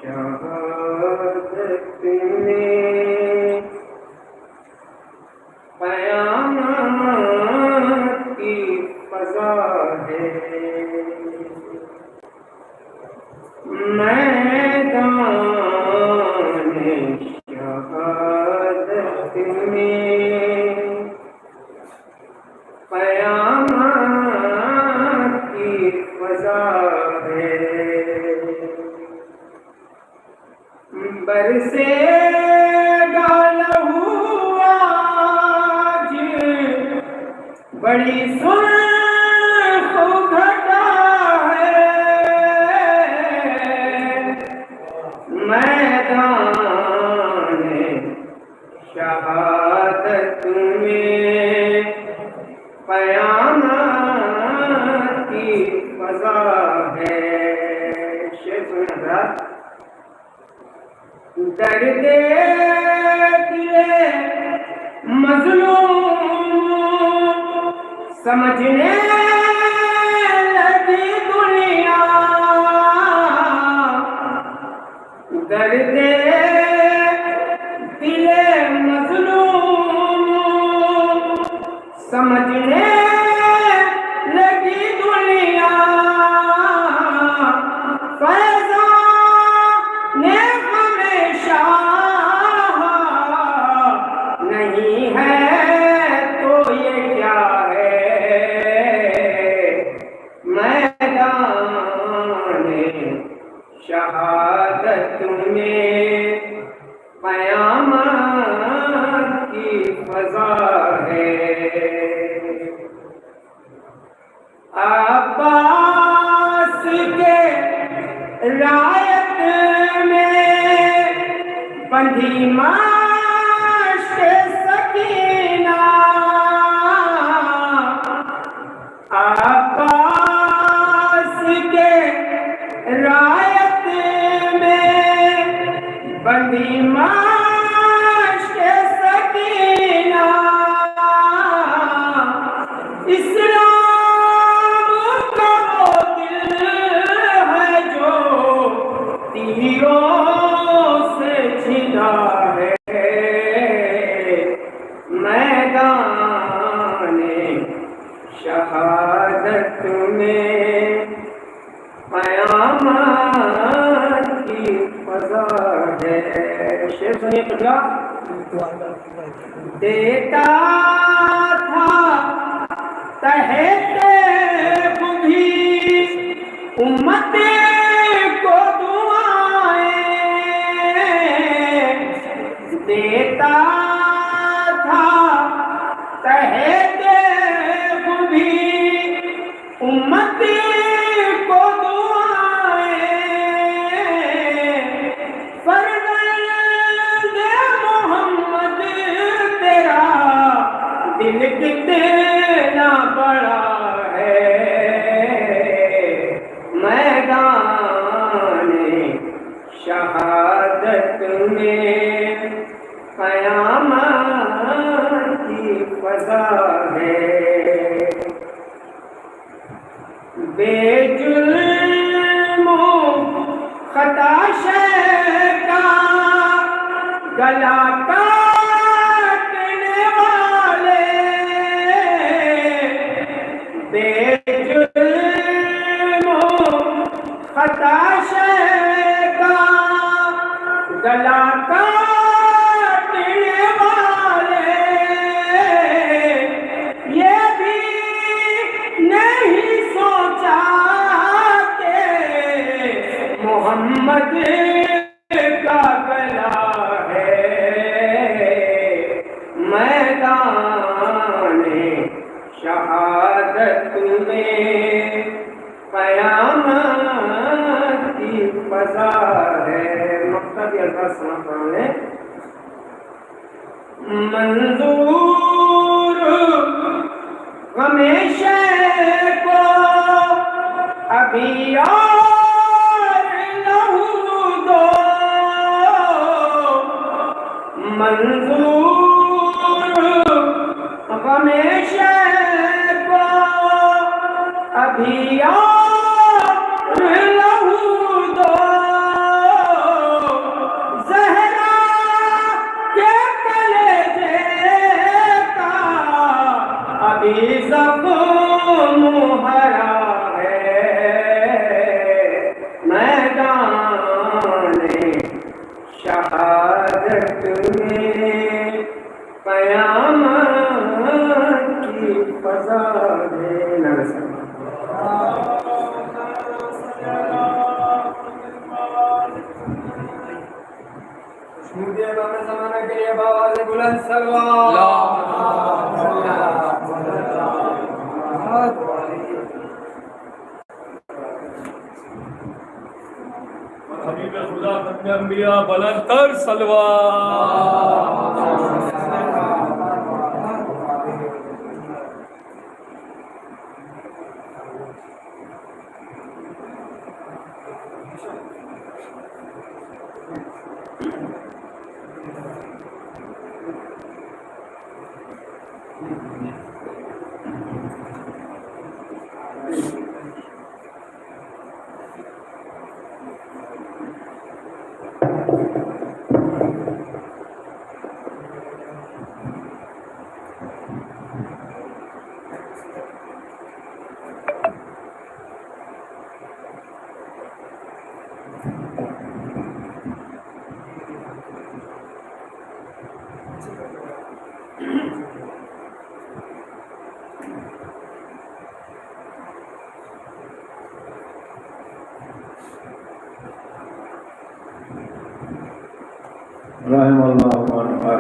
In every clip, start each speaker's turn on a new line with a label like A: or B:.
A: شہادت میں قیامت کی فضا ہے، میدان شہادت میں قیامت کی فضا ہے، برسے گا لہو آج بڑی سرخ گھٹا ہے، میدان شہادت میں قیامت کی فضا ہے۔ شیخ حضرات، درد دل مظلوم سمجھنے لگی دنیا، درد دل مظلوم سمجھنے لگی دنیا، فیضان ہمیشہ نہیں ہے تو یہ کیا ہے، میدان شہادت میں قیامت کی فضا ہے۔ عباس کے رایت میں بندھی مشک سکینہ، عباس کے رایت میں بندھی مشک سکینہ، اسلام کا وہ دل ہے جو تیروں سے چھنا ہے، میدان شہادت میں قیامت کی فضا ہے۔ شعر سنیے پڑھا، دیتا تھا تحت بھی امت کو دعائیں، دیتا تھا تحت بھی امت کو دعائیں، فرزند محمد تیرا دل کتنا بڑا ہے، میدان شہادت میں قیامت کی فضا ہے، بے جرم و خطا شے کا گلا کاٹنے والے، بے جرم و خطا شے کا گلا کاٹنے والے، یہ بھی نہیں سوچا کہ محمد کا گلا ہے، میدان شہادت میں قیامت کی فضا ہے۔ مقصد یہ الفاظ سنا پڑھنے، منظور ہمیشہ کو ابھی اور لہو دو، منظور ہمیشہ کو ابھی اور لہو دو، مجھے امام زمانہ کے لیے بآواز بلند سلوات
B: حبیب خدا ختم انبیاء بلند تر صلوات.
C: رحم اللہ من قال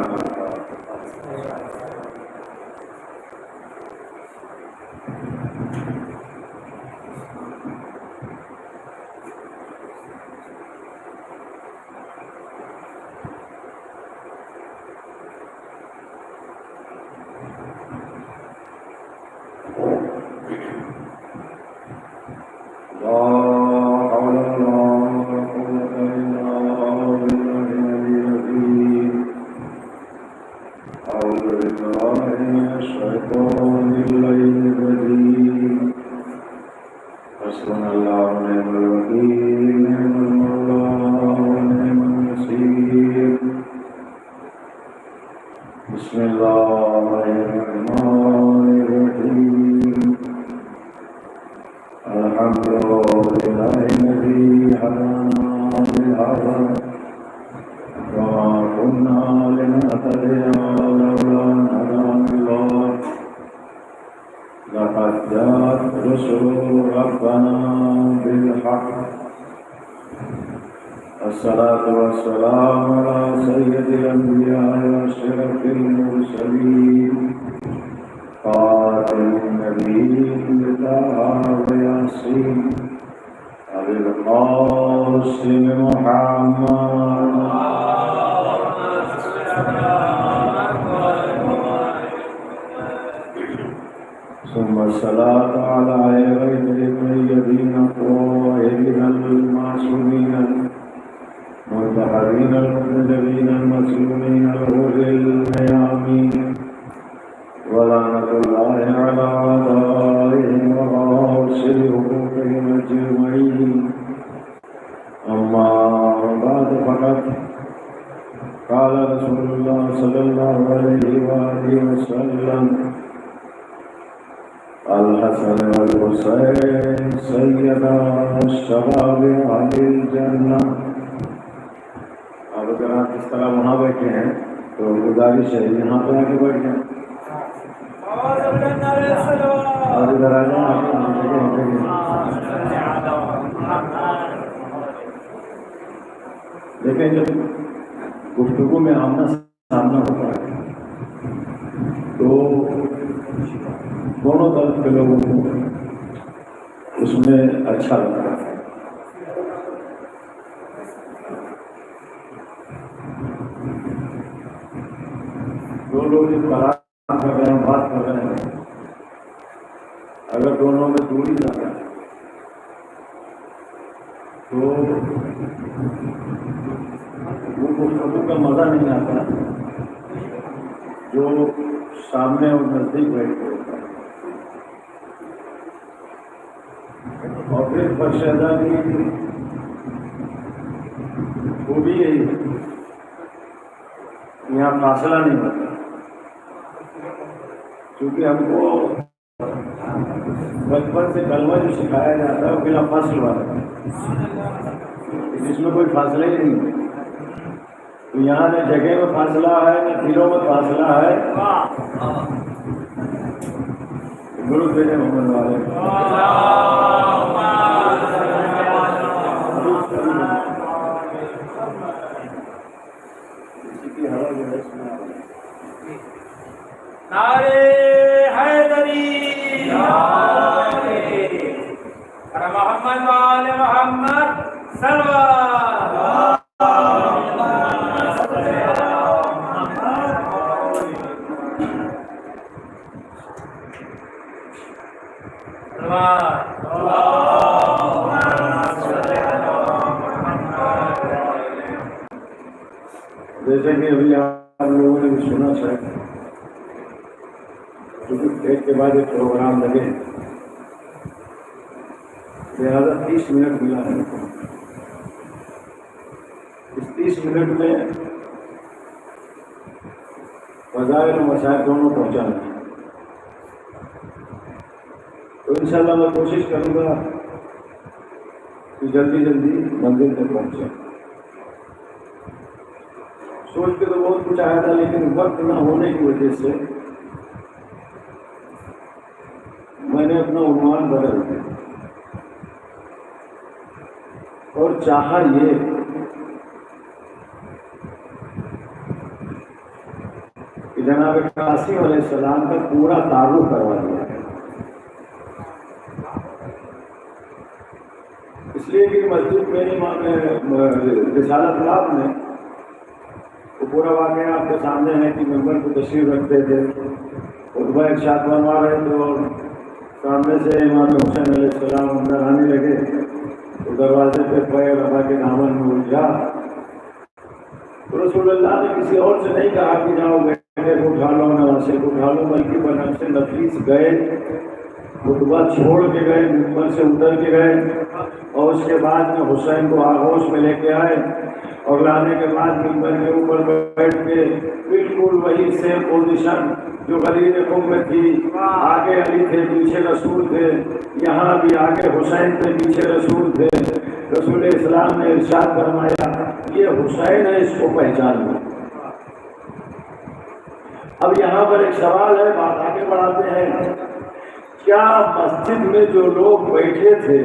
C: بسم اللہ الرحمن الرحیم الحمد للہ الذی هدانا لهذا وما كنا لنهتدي لولا أن هدانا الله لقد جاءت رسل ربنا بالحق الصلاة والسلام على سيد الأنبياء وأشرف المرسلين خاتم النبيين طه وياسين أبي القاسم محمد ثم الصلاة على غير الطيبين الطاهرين المعصومين المطهرين المنتجبين المسلومين الغر الميامين ولعنة الله على أعدائهم وغاصب حقوقهم أجمعين. أما بعد فقد قال رسول الله صلى الله عليه وآله وسلم الحسن والحسين سيدا الشباب أهل الجنة. اب اگر آپ اس طرح وہاں بیٹھے ہیں تو گزارش ہے یہاں پہ آ کے بیٹھ جائیں اور ادھر آ جائیں. دیکھیں جب گفتگو میں آمنا سامنا ہوتا ہے تو دونوں طرف کے لوگوں کو اس میں اچھا لگتا ہے. دو لوگ جو کلام کر رہے ہیں بات کر رہے ہیں اگر دونوں میں دوری زیادہ ہے تو وہ گفتگو کا مزہ نہیں آتا جو سامنے اور نزدیک بیٹھ کے ہوتا ہے. اور پھر فرشدہ کی خوبی یہی ہے یہاں فاصلہ نہیں ہوتا کیونکہ ہم کو بچپن سے کلمہ جو سکھایا جاتا ہے وہ بلا فاصل والا ہے جس میں کوئی فاصلہ ہی نہیں ہے. تو یہاں نہ جگہ میں فاصلہ ہے نہ دلوں میں فاصلہ ہے. گرو تیرے محمد والے
A: نعرے حیدری، ارے محمد وآل محمد صلوات.
C: جیسے کہ ابھی آپ لوگوں نے بھی سنا شاید، کیونکہ ایک کے بعد ایک پروگرام لگے، لہٰذا 30 منٹ ملا ہے. اس 30 منٹ میں فضائل و مسائل دونوں پہنچانا ہے. تو انشاءاللہ میں کوشش کروں گا کہ جلدی جلدی منزل تک پہنچے. سوچ کے تو بہت کچھ آیا تھا، لیکن وقت نہ ہونے کی وجہ سے میں نے اپنا عنوان بدل دیا اور چاہا یہ کہ جناب قاسم علیہ السلام کا پورا تعارف کروا دیا. اس لیے کہ مسجد میری رسالۃ اللہ میں وہ پورا واقعہ آپ کے سامنے ہے کہ ممبر کو تشریف رکھتے تھے، خطبہ ارشاد فرما رہے تھے اور سامنے سے امام حسین علیہ السلام اندر آنے لگے تو دروازے پہ پیر ربا کے دامن میں الجھا. تو رسول اللہ نے کسی اور سے نہیں کہا کہ جاؤ بیٹے کو اٹھا لو، نواسے کو اٹھا لو، بلکہ بنفس نفیس گئے، خطبہ چھوڑ کے گئے، ممبر سے اتر کے گئے اور اس کے بعد میں حسین کو آغوش میں لے کے آئے اور لانے کے بعد ممبر کے اوپر بیٹھ کے بالکل وہی سیم پوزیشن جو غدیر قوم میں تھی، آگے علی تھے، پیچھے رسول تھے، یہاں بھی آگے حسین تھے، پیچھے رسول تھے. رسول اسلام نے ارشاد فرمایا یہ حسین ہے، اس کو پہچان لو. اب یہاں پر ایک سوال ہے، بات آگے بڑھاتے ہیں. کیا مسجد میں جو لوگ بیٹھے تھے،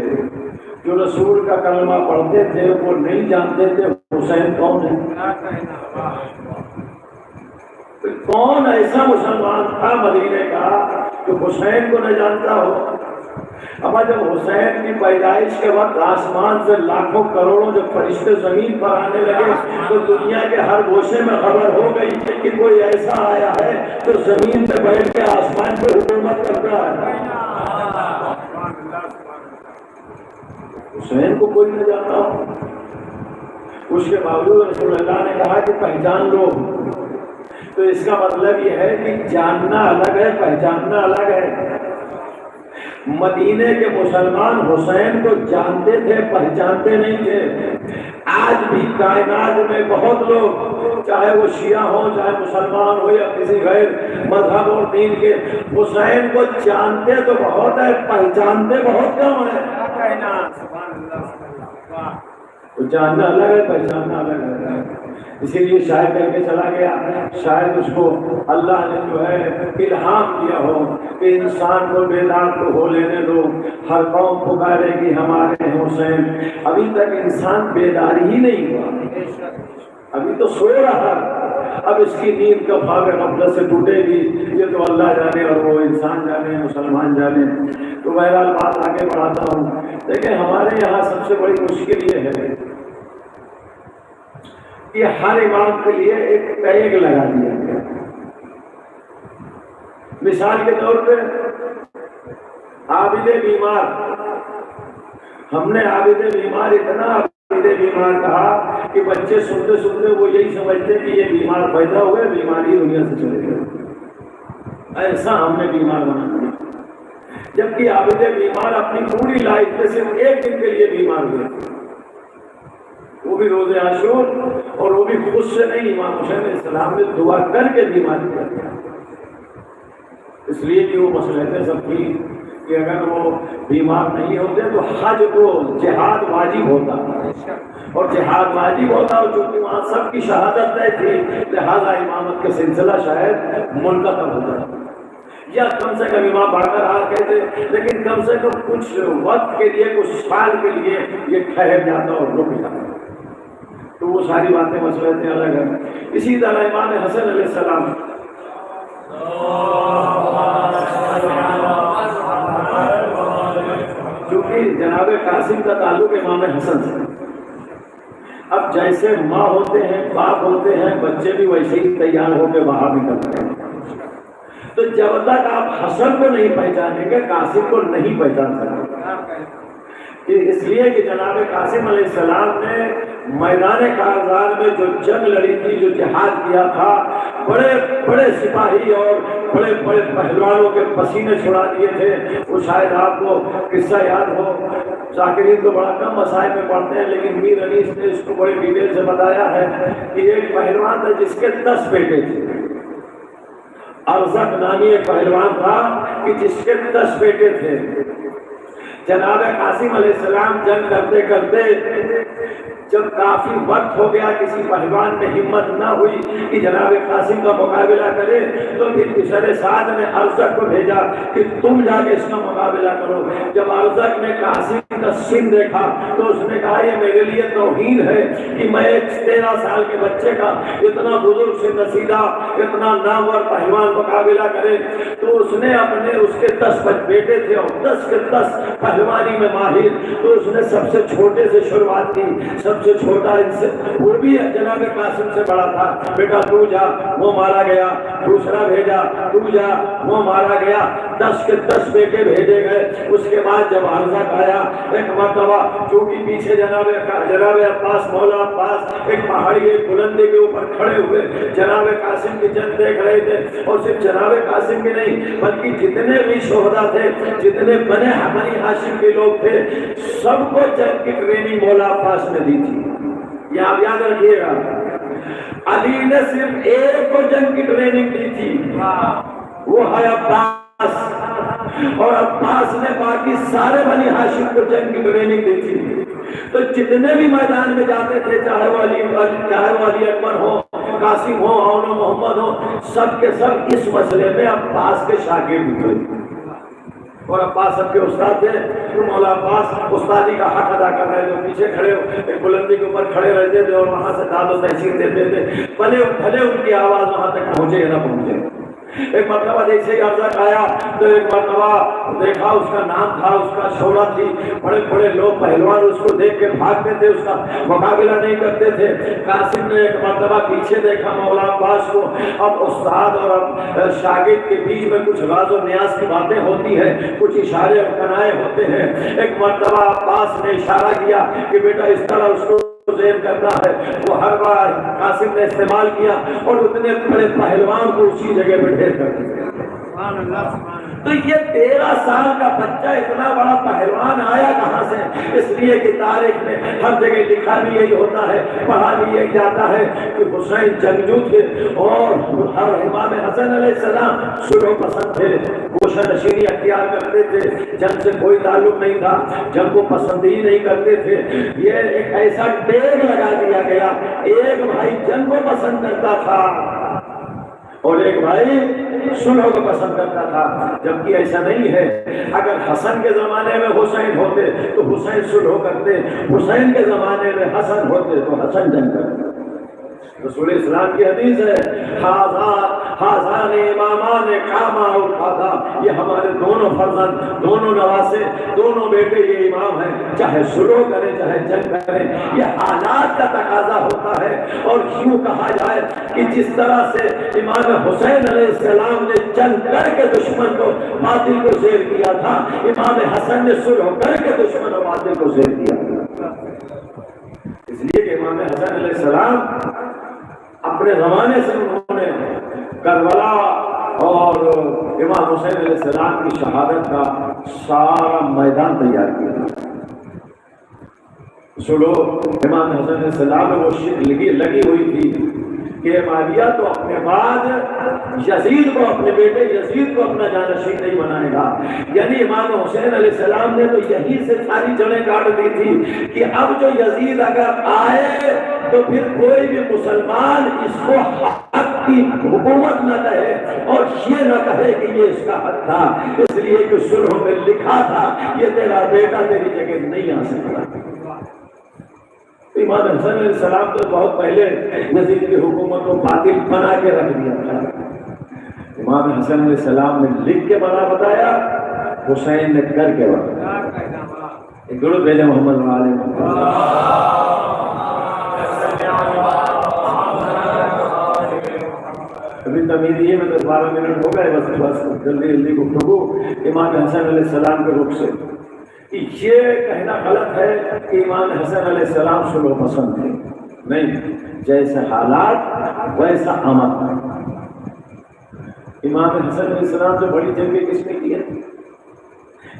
C: جو رسول کا کلمہ پڑھتے تھے، وہ نہیں جانتے تھے حسین کون ہے؟ کون ایسا مسلمان تھا مدینے کا جو حسین کو نہ جانتا ہو؟ اب جب حسین کی پیدائش کے وقت آسمان سے لاکھوں کروڑوں جب فرشتے زمین پر آنے لگے تو دنیا کے ہر گوشے میں خبر ہو گئی کہ کوئی ایسا آیا ہے جو زمین پہ بیٹھ کے آسمان پہ حکومت کرتا ہے. حسین کو کوئی نہ جانتا ہو، اس کے باوجود رسول اللہ نے کہا کہ پہچان لو. تو اس کا مطلب یہ ہے کہ جاننا الگ ہے، پہچاننا الگ ہے. مدینے کے مسلمان حسین کو جانتے تھے، پہچانتے نہیں تھے. آج بھی کائنات میں بہت لوگ، چاہے وہ شیعہ ہوں، چاہے مسلمان ہو یا کسی غیر مذہب اور دین کے، حسین کو جانتے تو بہت ہے، پہچانتے بہت کم ہے. تو جاننا الگ ہے، پہچاننا الگ ہے. اسی لیے شاعر کہہ کے چلا گیا، شاید اس کو اللہ نے جو ہے الہام دیا ہو کہ انسان کو بیدار تو ہو لینے دو، ہر قوم پکارے گی ہمارے حسین. ابھی تک انسان بیدار ہی نہیں ہوا، ابھی تو سو رہا. اب اس کی نیند کب خواب غفلت سے ٹوٹے گی یہ تو اللہ جانے اور وہ انسان جانے، مسلمان جانے. تو بہرحال بات آگے بڑھاتا ہوں. دیکھیں ہمارے یہاں سب سے بڑی مشکل یہ ہے کہ ہر امام کے لیے ایک ٹیگ لگا دیا گیا. مثال کے طور پہ عابد بیمار، ہم نے عابد بیمار اتنا عابد بیمار کہا کہ بچے سنتے سنتے وہ یہی سمجھتے کہ یہ بیمار پیدا ہوئے، بیماری دنیا سے چلے گئے. ایسا ہم نے بیمار بنا دیا. جبکہ عابد بیمار اپنی پوری لائف میں صرف ایک دن کے لیے بیمار ہوئے، وہ بھی روز عاشور، اور وہ بھی خود سے نہیں، امام حسین علیہ السلام نے دعا کر کے بیماری کر دیا. اس لیے کہ وہ مصلحتیں سب تھی کہ اگر وہ بیمار نہیں ہوتے تو حج کو جہاد واجب ہوتا، اور جہاد واجب ہوتا، اور چونکہ وہاں سب کی شہادت طے تھی لہذا امامت کا سلسلہ شاید منقطع ہوتا یا کم سے کم امام بڑھکر آ کہتے، لیکن کم سے کم کچھ وقت کے لیے، کچھ سال کے لیے یہ ٹھہر جاتا اور رک جاتا. تو وہ ساری باتیں مسئلے الگ ہیں. اسی طرح امام حسن علیہ السلام کیونکہ جناب قاسم کا تعلق امام حسن سے. اب جیسے ماں ہوتے ہیں باپ ہوتے ہیں بچے بھی ویسے ہی تیار ہو کے باہر نکلتے ہیں. تو جب تک آپ حسن کو نہیں پہچانیں گے قاسم کو نہیں پہچان سکتے. اس لیے کہ جناب قاسم علیہ السلام نے میدان کارزار میں جو جنگ لڑی تھی جو جہاد کیا تھا بڑے بڑے سپاہی اور بڑے بڑے پہلوانوں کے پسینے چھڑا دیے تھے. وہ شاید آپ کو قصہ یاد ہو. ذاکرین تو بڑا کم مسائل میں پڑھتے ہیں لیکن میر انیس نے اس کو بڑے ڈیٹیل سے بتایا ہے کہ ایک پہلوان تھا جس کے 10 بیٹے تھے. ارزق نامی ایک پہلوان تھا کہ جس کے 10 بیٹے تھے. جناب قاسم علیہ السلام جنگ کرتے کرتے جب کافی وقت ہو گیا کسی پہلوان میں ہمت نہ ہوئی کہ جناب قاسم کا مقابلہ کرے تو پھر پسر سعد نے ارزق کو بھیجا کہ تم جا کے اس کا مقابلہ کرو. جب ارزق نے قاسم کا سن دیکھا تو اس نے کہا یہ میرے لیے توہین ہے کہ میں ایک 13 سال کے بچے کا اتنا بزرگ سے نصیدہ اتنا نامور پہلوان مقابلہ کرے. تو اس نے اپنے اس کے 10 بیٹے تھے اور 10 کے 10 پہلوانی میں ماہر. تو اس نے سب سے چھوٹے سے شروعات کی. سب سے چھوٹا ان سے وہ بھی جناب قاسم سے بڑا تھا. بیٹا تو جا وہ مارا گیا. دوسرا بھیجا تو جا وہ مارا گیا. 10 کے 10 بیٹے بھیجے گئے. اس کے بعد جب ارزق آیا ایک مرتبہ چونکہ پیچھے جناب عباس مولا عباس ایک پہاڑی ایک بلندی کے اوپر کھڑے ہوئے جناب قاسم کی جنگ دیکھ رہے تھے. اور صرف جناب قاسم کی نہیں بلکہ جتنے بھی شہداء تھے جتنے بنے بنی ہاشم کے لوگ تھے سب کو جنگ کی ٹریننگ مولا عباس نے دی تھی. یہ آپ یاد رکھیے گا. علی نے صرف ایک کو جنگ کی ٹریننگ دی تھی وہ ہے عباس. اور عباس نے باقی سارے بنی ہاشم کو جنگ کی ٹریننگ دی تھی. تو جتنے بھی میدان میں جاتے تھے چاہے وہ علی اکبر ہو قاسم ہو اور محمد ہو سب کے سب اس مسئلے میں عباس کے شاگرد ہوئے. اور عباس سب کے استاد تھے. تو مولا عباس استادی کا حق ادا کر رہے تھے. پیچھے کھڑے ہو ایک بلندی کے اوپر کھڑے رہتے تھے اور وہاں سے داد و تحصیل دیتے تھے. بھلے ان کی آواز وہاں تک پہنچے یا نہ پہنچے. ایک مرتبہ جیسے ہی ارزق آیا تو ایک مرتبہ دیکھا اس کا نام تھا اس کا شہرت تھی. بڑے بڑے لوگ پہلوان اس کو دیکھ کے بھاگتے تھے اس کا مقابلہ نہیں کرتے تھے. قاسم نے ایک مرتبہ پیچھے دیکھا مولا عباس کو. اب استاد اور اب شاگرد کے بیچ میں کچھ راز و نیاز کی باتیں ہوتی ہیں کچھ اشارے اور کنائے ہوتے ہیں. ایک مرتبہ عباس نے اشارہ کیا کہ بیٹا اس طرح اس کو زیر کرنا ہے. وہ ہر بار قاسم نے استعمال کیا اور اتنے بڑے پہلوان کو اسی جگہ پہ ڈھیر کر دیا. تو یہ 13 سال کا بچہ اتنا بڑا پہلوان آیا کہاں سے؟ اس لیے کہ تاریخ میں ہر جگہ لکھا بھی یہی ہوتا ہے پڑھا بھی یہی جاتا ہے کہ حسین جنگجو تھے اور امام حسن علیہ السلام صلح پسند تھے. گوشہ نشینی اختیار کرتے تھے. جنگ سے کوئی تعلق نہیں تھا. جنگ کو پسند ہی نہیں کرتے تھے. یہ ایک ایسا ٹیگ لگا دیا گیا. ایک بھائی جنگ کو پسند کرتا تھا اور ایک بھائی صلح کو پسند کرتا تھا. جبکہ ایسا نہیں ہے. اگر حسن کے زمانے میں حسین ہوتے تو حسین صلح کرتے. حسین کے زمانے میں حسن ہوتے تو حسن جنگ کرتے. رسول اسلام کی حدیث ہے حاضان امامان قاما اٹھاتا. یہ ہمارے دونوں فرزند دونوں نواسے دونوں بیٹے یہ امام ہیں. چاہے صلح کریں چاہے جنگ کریں یہ حالات کا تقاضا ہوتا ہے. اور یوں کہا جائے کہ جس طرح سے امام حسین علیہ السلام نے جنگ کر کے دشمن کو باطل کو زیر کیا تھا امام حسن نے صلح کر کے دشمن و باطل کو زیر کیا تھا. اس لیے کہ امام حسن علیہ السلام اپنے زمانے سے انہوں نے کربلا اور امام حسین علیہ السلام کی شہادت کا سارا میدان تیار کیا. سنو امام حسن علیہ السلام میں وہ لگی ہوئی تھی کہ معاویہ تو اپنے بعد یزید کو اپنے بیٹے یزید کو اپنا جانشین نہیں بنائے گا. یعنی امام حسین علیہ السلام نے تو یہی سے ساری جڑیں کاٹ دی تھی کہ اب جو یزید اگر آئے تو پھر کوئی بھی مسلمان اس کو حق کی حکومت نہ کہے اور یہ نہ کہے کہ یہ اس کا حق تھا. اس لیے کہ صلح میں لکھا تھا یہ تیرا بیٹا تیری جگہ نہیں آ سکتا. امام حسن علیہ السلام تو بہت پہلے یزید کی حکومت کو باطل بنا کے رکھ دیا تھا. امام حسن علیہ السلام نے لکھ کے بتایا, حسین نے کر کے بتایا. ایک درود بھیجے محمد علیہ. ابھی تمیزی میں 10-12 منٹ ہو گئے, بس جلدی گفتگو امام حسن علیہ السلام کے رخ سے. یہ کہنا غلط ہے کہ امام حسن علیہ السلام سلو پسند تھے, نہیں, جیسے حالات ویسا عمل. امام حسن علیہ السلام سے بڑی جنگیں کس نے کی ہے؟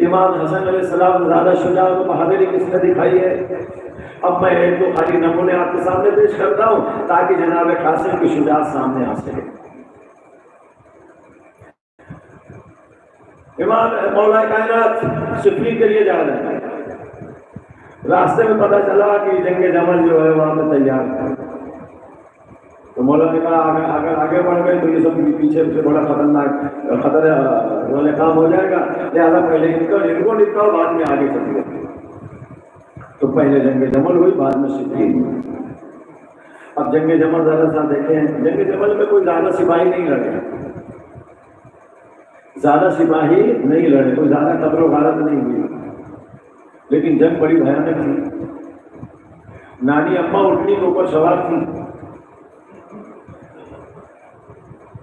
C: امام حسن علیہ السلام زیادہ شجاعت و بہادری کس نے دکھائی ہے؟ اب میں ایک دو خالی نمونے آپ کے سامنے پیش کرتا ہوں تاکہ جناب قاسم کی شجاعت سامنے آ سکے. امام مولا کائنات صفین کے لیے جا رہے ہیں, راستے میں پتہ چلا کہ جنگ جمل جو ہے وہاں پہ تیار ہے. تو مولا نے کہا اگر آگے بڑھ گئے تو یہ سب پیچھے سے بڑا خطرناک خطرے والے کام ہو جائے گا, لہٰذا پہلے ان کو نپٹاؤ, بعد میں آگے چل گئے. تو پہلے جنگ جمل ہوئی, بعد میں صفین ہوئی. اب جنگ جمل ذرا سا دیکھیں, جنگ جمل میں کوئی زیادہ سپاہی نہیں لڑے, زیادہ سپاہی نہیں لڑے, کوئی زیادہ قتل و غارت نہیں ہوئی, لیکن جنگ بڑی بھیانک تھی. نانی اماں اٹھنی کے اوپر سوار تھی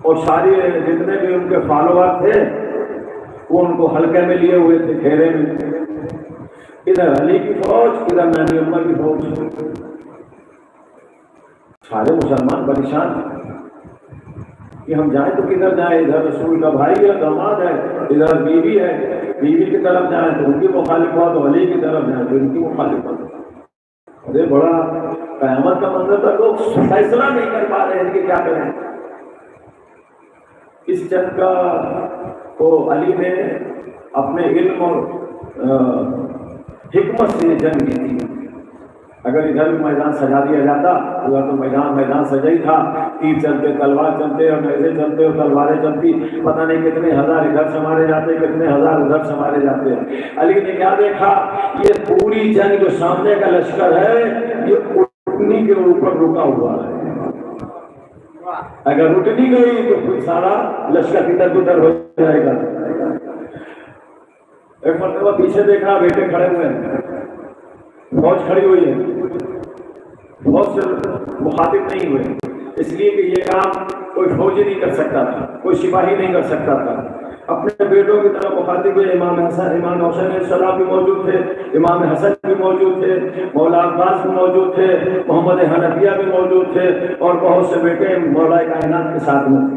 C: اور سارے جتنے بھی ان کے فالوور تھے وہ ان کو حلقے میں لیے ہوئے تھے, گھیرے میں. ادھر علی کی فوج, ادھر نانی اماں کی فوج. سارے مسلمان پریشان کہ ہم جائیں تو کدھر جائیں, ادھر رسول کا بھائی ہے, داماد ہے, ادھر بیوی ہے, بیوی کی طرف جائیں تو ان کی مخالفت, اور علی کی طرف جائیں تو ان کی مخالفت. ارے بڑا قیامت کا منظر تھا, لوگ فیصلہ نہیں کر پا رہے ہیں کہ کیا کریں. اس جنگ کا کو علی نے اپنے علم اور حکمت سے جنگ کی تھی. اگر ادھر بھی میدان سجا دیا جاتا ادھر تو میدان سجا ہی تھا. تیر چلتے, تلوار چلتے, اور نیزے چلتے اور تلواریں چلتی, پتہ نہیں کتنے ہزار ادھر سمارے جاتے, کتنے ہزار ادھر سمارے جاتے. علی نے کیا دیکھا, یہ پوری جنگ جو سامنے کا لشکر ہے یہ اٹھنی کے اوپر رکا ہوا ہے. اگر اٹھنی گئی تو پھر سارا لشکر ادھر ادھر ہو جائے گا. ایک مرتبہ پیچھے دیکھا, بیٹے کھڑے ہوئے ہیں, فوج کھڑی ہوئی ہے, بہت سے مخاطب نہیں ہوئے, اس لیے کہ یہ کام کوئی فوجی نہیں کر سکتا تھا, کوئی سپاہی نہیں کر سکتا تھا. اپنے بیٹوں کی طرف مخاطب ہوئے. امام حسین علیہ السلام بھی موجود تھے, امام حسن بھی موجود تھے, مولا عباس بھی موجود تھے, محمد حنفیہ بھی موجود تھے, اور بہت سے بیٹے مولا کائنات کے ساتھ میں تھے.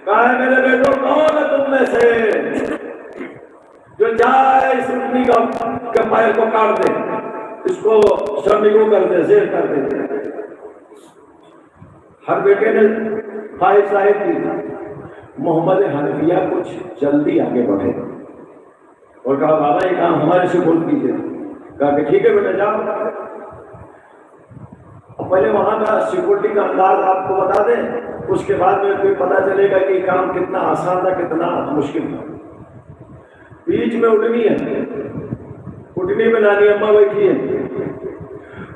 C: کہا ہے میرے بیٹوں, کون ہے تم میں سے جو جائے اس اٹھنی کا پیر کو کاٹ دے, اس کو شرمگو کر دے, زیر کر دے. ہر بیٹے نے خواہش ظاہر کی. محمد حنفیہ کچھ جلدی آگے بڑھے اور کہا بابا یہ کام ہمارے سے بول کیجیے. کہا کہ ٹھیک ہے بیٹا جاؤ. پہلے وہاں کا سیکورٹی کا انداز آپ کو بتا دیں, اس کے بعد میں پھر پتا چلے گا کہ یہ کام کتنا آسان تھا, کتنا مشکل تھا. بیچ میں اٹھنی ہے, اٹھنی میں نانی اماں بیٹھی ہے.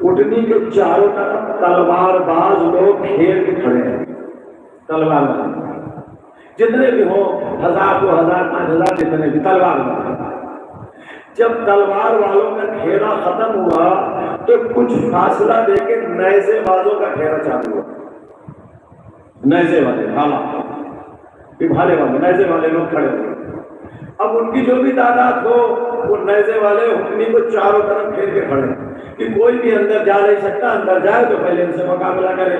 C: اٹھنی کے چاروں طرف تلوار باز لوگ گھیر کے کھڑے ہیں, تلوار باز جتنے بھی ہوں, 1000 2000 5000 جتنے بھی تلوار باز. جب تلوار والوں کا گھیرا ختم ہوا تو کچھ فاصلہ دے کے نیزے بازوں کا گھیرا چالو ہوا. نیزے والے بھالے والے نیزے والے لوگ کھڑے ہوئے. اب ان کی جو بھی تعداد ہو, وہ نیزے والے اٹھنی کو چاروں طرف گھیر کے کھڑے کہ کوئی بھی اندر جا نہیں سکتا. اندر جائے تو پہلے ان سے مقابلہ کرے,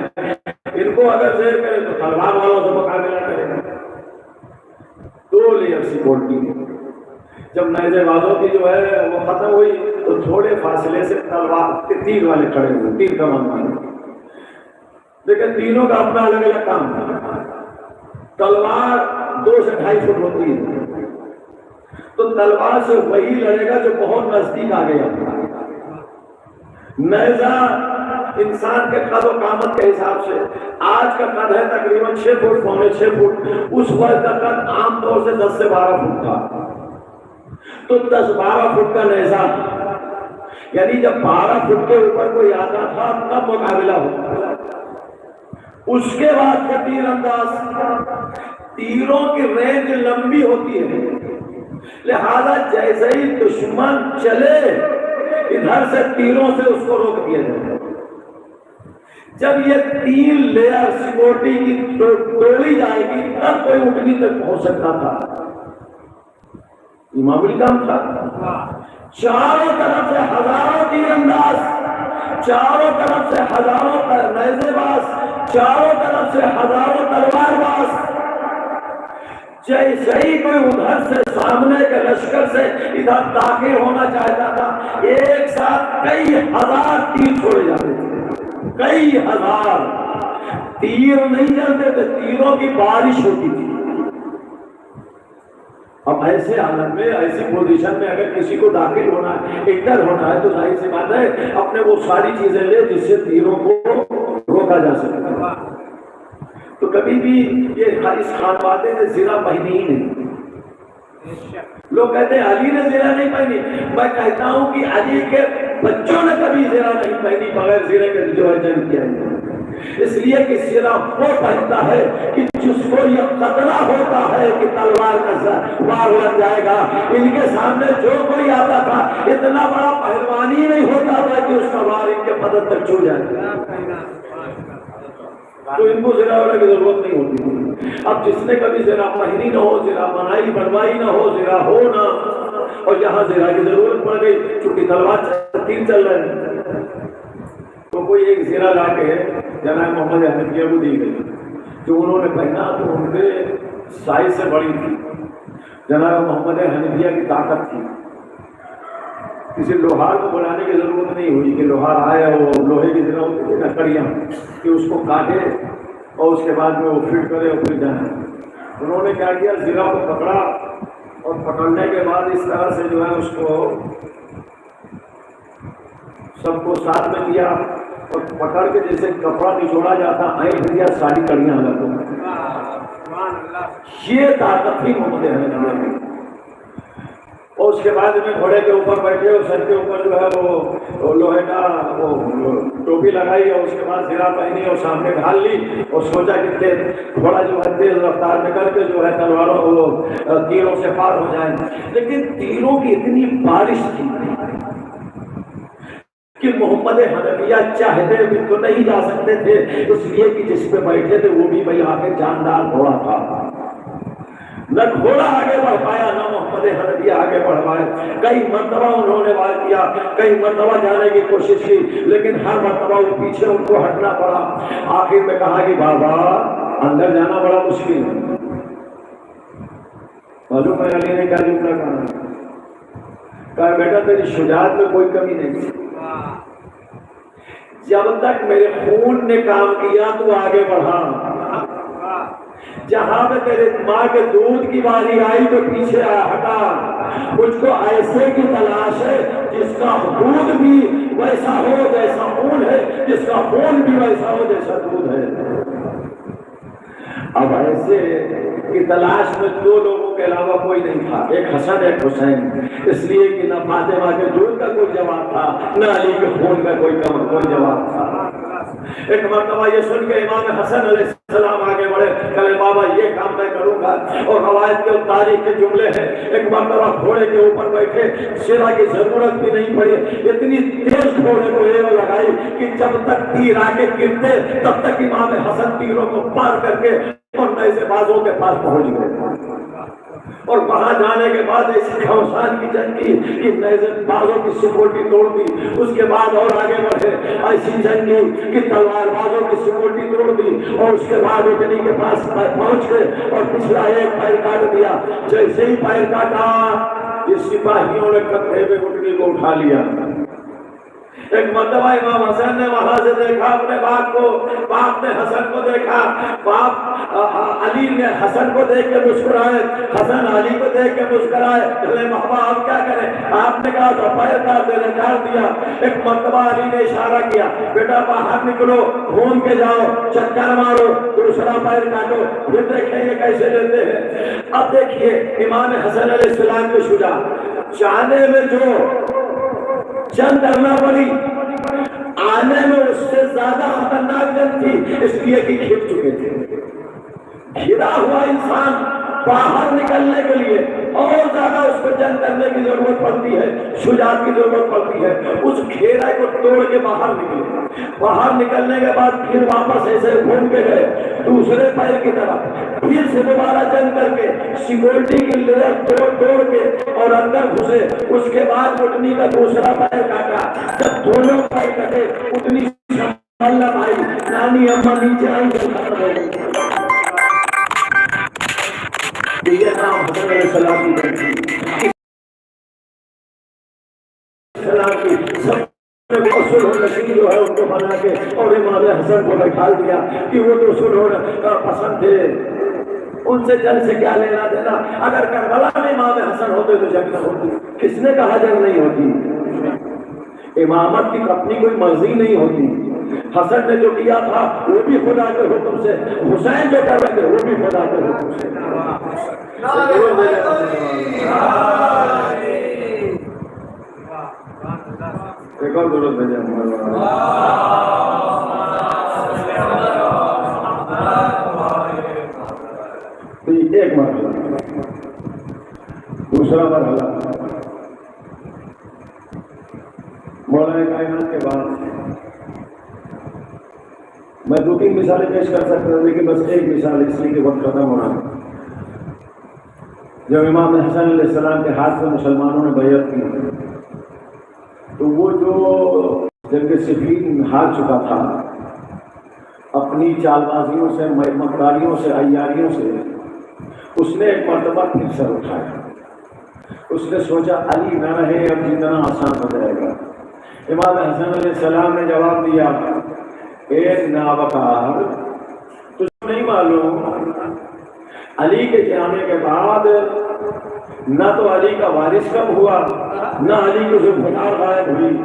C: ان کو اگر زیر کرے تو تلوار والوں سے مقابلہ کرے. 2 لیئر سیکورٹی. جب نیزے بازوں کی جو ہے وہ ختم ہوئی تو تھوڑے فاصلے سے تلوار کے تیر والے کھڑے ہوئے, تیر کمان والے. لیکن تینوں کا اپنا الگ الگ کام تھا. تلوار 2 سے 2.5 فٹ ہوتی ہے, تو تلوار سے وہی لڑے گا جو بہت نزدیک آ گیا. نیزہ انسان کے قد و قامت کے حساب سے آج کا قد ہے تقریباً 6 فٹ, پونے 6 فٹ. اس وقت کا قد عام طور سے 10 سے 12 فٹ تھا. تو 10-12 فٹ کا نیزہ یعنی جب 12 فٹ کے اوپر کوئی آتا تھا تب مقابلہ ہوتا. اس کے بعد کے تیر انداز تیروں کی رینج لمبی ہوتی ہے، لہذا جیسے ہی دشمن چلے ادھر سے تیروں سے اس کو روک دیا جائے. جب یہ 3 لیئر سیکورٹی کی توڑی جائے گی تب کوئی اٹھنی تک پہنچ سکتا تھا. یہ معمولی کام تھا. چاروں طرف سے ہزاروں تیر انداز، چاروں طرف سے ہزاروں نیزے باز، چاروں طرف سے ہزاروں تلوار باز. جیسے ہی کوئی ادھر سے سامنے کے لشکر سے ادھر داخل ہونا چاہتا تھا ایک ساتھ کئی ہزار تیر چھوڑے جاتے تھے. کئی ہزار تیر نہیں جاتے تھے، تیروں کی بارش ہوتی تھی. اب ایسے حالت میں ایسی پوزیشن میں اگر کسی کو داخل ہونا ہے انٹر ہونا ہے تو ظاہر سی بات ہے اپنے وہ ساری چیزیں لے جس سے تیروں کو روکا جا سکے. تو کبھی بھی یہ اس خانوادے نے زرہ پہنی ہی نہیں. لوگ کہتے ہیں علی نے زرہ نہیں پہنی، میں کہتا ہوں کہ علی کے بچوں نے کبھی زرہ نہیں پہنی بغیر زرے کے جو ہے جنگ کیا ہے. اس لیے کہ زرہ وہ پہنتا ہے کہ جس کو یہ خطرہ ہوتا ہے کہ تلوار کا وار لگ جائے گا. ان کے سامنے جو کوئی آتا تھا اتنا بڑا پہلوانی نہیں ہوتا تھا کہ اس کا وار ان کے بدن تک چھو جائے، تو ان کو زرہ والا کی ضرورت نہیں ہوتی. اب جس نے کبھی زرہ پہنی نہ ہو، زرہ بنائی بنوائی نہ ہو، زرہ ہو نہ، اور یہاں زرہ کی ضرورت پڑ گئی چونکہ تلوار تیر چل رہے ہیں تو کوئی ایک زرہ لا کے جناب محمد حنفیہ کو دی گئی جو انہوں نے پہنا تو ان کے سائز سے بڑی تھی. جناب محمد حنفیہ کی طاقت تھی، کسی لوہار کو بنانے کی ضرورت نہیں ہوئی کہ لوہار آئے وہ لوہے کی طرح ہوتی تھی لکڑیاں کہ اس کو کاٹے اور اس کے بعد میں وہ فٹ کرے اور پھر جائے. انہوں نے کیا کیا، زرہ کو پکڑا اور پکڑنے کے بعد اس طرح سے جو ہے اس کو سب کو ساتھ میں دیا اور پکڑ کے جیسے کپڑا نچوڑا جاتا اینٹ دیا ساری کڑیاں الگ ہو گئی. یہ طاقت تھی محمد حنفیہ کی. اور اس کے بعد میں گھوڑے کے اوپر بیٹھے اور سر کے اوپر جو ہے وہ لوہے کا وہ ٹوپی لگائی اور اس کے بعد زرہ پہنی اور سامنے ڈھال لی اور سوچا کہ تھوڑا جو ہے تیز رفتار میں کر کے جو ہے تلواروں وہ تیروں سے پار ہو جائیں. لیکن تیروں کی اتنی بارش تھی کہ محمد حنفیہ چاہتے بھی تو نہیں جا سکتے تھے، اس لیے کہ جس پہ بیٹھے تھے وہ بھی بھائی آگے جاندار گھوڑا تھا. نہ گھوڑا آگے بڑھ پایا نہ محمد حنفیہ آگے بڑھ پائے. کئی مرتبہ انہوں نے وار کیا، کئی مرتبہ جانے کی کوشش کی لیکن ہر مرتبہ وہ پیچھے ان کو ہٹنا پڑا. آخر میں کہا کہ بابا اندر جانا بڑا مشکل ہے. معلوم ہے علی نے کیا جملہ کہا بیٹا تیری شجاعت میں کوئی کمی نہیں، جب تک میرے خون نے کام کیا تو آگے بڑھا، جہاں پہ تیرے ماں کے دودھ کی باری آئی تو پیچھے ہٹا. مجھ کو ایسے کی تلاش ہے جس کا دودھ بھی ویسا ہو جیسا خون ہے، جس کا خون بھی ویسا ہو جیسا دودھ ہے. اب ایسے کی تلاش میں 2 لوگوں کے علاوہ کوئی نہیں تھا، ایک حسن ایک حسین. اس لیے کہ نہ فاطمہ کے دودھ کا کوئی جواب تھا نہ علی کے خون کا کوئی جواب تھا. ایک مرتبہ یہ سن کے امام حسن علیہ السلام آگے بڑھے، کہے بابا یہ کام میں کروں گا. اور روایت کے تاریخ کے جملے ہیں ایک مرتبہ گھوڑے کے اوپر بیٹھے، زرہ کی ضرورت بھی نہیں پڑی، اتنی تیز گھوڑے کو ایو لگائی کہ جب تک تیر آگے گرتے تب تک امام حسن تیروں کو پار کر کے اور نیزے بازوں کے پاس پہنچ گئے. اور وہاں جانے کے بعد ایسی گھمسان کی جنگ کی کہ نیزے بازوں کی سکوٹی توڑ دی. اس کے بعد اور آگے بڑھے، ایسی جنگ کی کہ تلوار بازوں کی سکوٹی توڑ دی اور اس کے بعد اٹھنی کے پاس پہنچ گئے اور پچھلا ایک پیر کاٹ دیا. جیسے ہی پیر کاٹا یہ سپاہیوں نے کندھے پہ اٹھنی کو اٹھا لیا. ایک مرتبہ امام حسن نے وہاں سے دیکھا اپنے باپ کو، باپ نے حسن کو دیکھا، باپ علی نے حسن کو دیکھ کے مسکرائے، حسن علی کو دیکھ کے مسکرائے. چلے بابا آپ کیا کریں؟ آپ نے کہا تو پیر کاٹ دینے کاٹ دیا. ایک مرتبہ علی نے اشارہ کیا، بیٹا باہر نکلو، گھوم کے جاؤ، چکر مارو، دوسرا پیر کاٹو، پھر دیکھیں گے کیسے لیتے ہیں. اب دیکھیے امام حسن علیہ السلام کو شجاعت، جانے میں جو جنگ کرنا پڑی، آنے میں اس سے زیادہ خطرناک جنگ تھی، اس لیے کہ گھر چکے تھے۔ گھرا ہوا انسان باہر نکلنے کے لیے اور زیادہ اس کو جنگ کرنے کی ضرورت پڑتی ہے، شجاعت کی ضرورت پڑتی ہے۔ اس گھیرے کو توڑ کے باہر نکلے، باہر نکلنے کے بعد پھر واپس ایسے گھوم کے گئے دوسرے پیر کی طرف، پھر سے دوبارہ جنگ کر کے سیکورٹی کی لیئر توڑ کے اور اندر گھسے۔ اس کے بعد اٹھنی کا دوسرا پیر کاٹا، جب دونوں پیر کٹے اٹھنی سنبھالنا بھائی، نانی اماں نیچے آئی تو ختم ہو گئی۔ یہ نام حضرت علیہ السلام کی جنگ کی جو ہے ان کو بنا کے اور امام حسن کو بیٹھا دیا کہ وہ تو سلح پسند تھے، ان سے جنگ سے کیا لینا دینا۔ اگر کربلا میں امام حسن ہوتے تو جنگ نہ ہوتی، کس نے کہا جنگ نہیں ہوتی؟ امامت کی اپنی کوئی مرضی نہیں ہوتی۔ حسن نے جو کیا تھا وہ بھی خدا کے حکم سے، حسین جو کر رہے تھے وہ بھی خدا کے حکم سے۔ ایک اور ضرورت بھیجے ایک مرحلہ، دوسرا مرحلہ مولانا کائنات کے بعد میں دو تین مثالیں پیش کر سکتا ہوں، لیکن بس ایک مثال اس لیے کہ وقت ختم ہو رہا ہے۔ جب امام حسن علیہ السلام کے ہاتھ سے مسلمانوں نے بیعت کی تو وہ جو جنگ صفین ہار چکا تھا، اپنی چال بازیوں سے، مکاریوں سے، عیاریوں سے، اس نے ایک مرتبہ پھر سر اٹھایا۔ اس نے سوچا علی نہ رہے اب جتنا آسان ہو جائے گا۔ امام حسن علیہ السلام نے جواب دیا، ایک نابکار، تجھے نہیں معلوم علی کے جانے کے بعد نہ تو علی کا وارث کم ہوا، نہ علی کو ذوالفقار غائب ہوئی،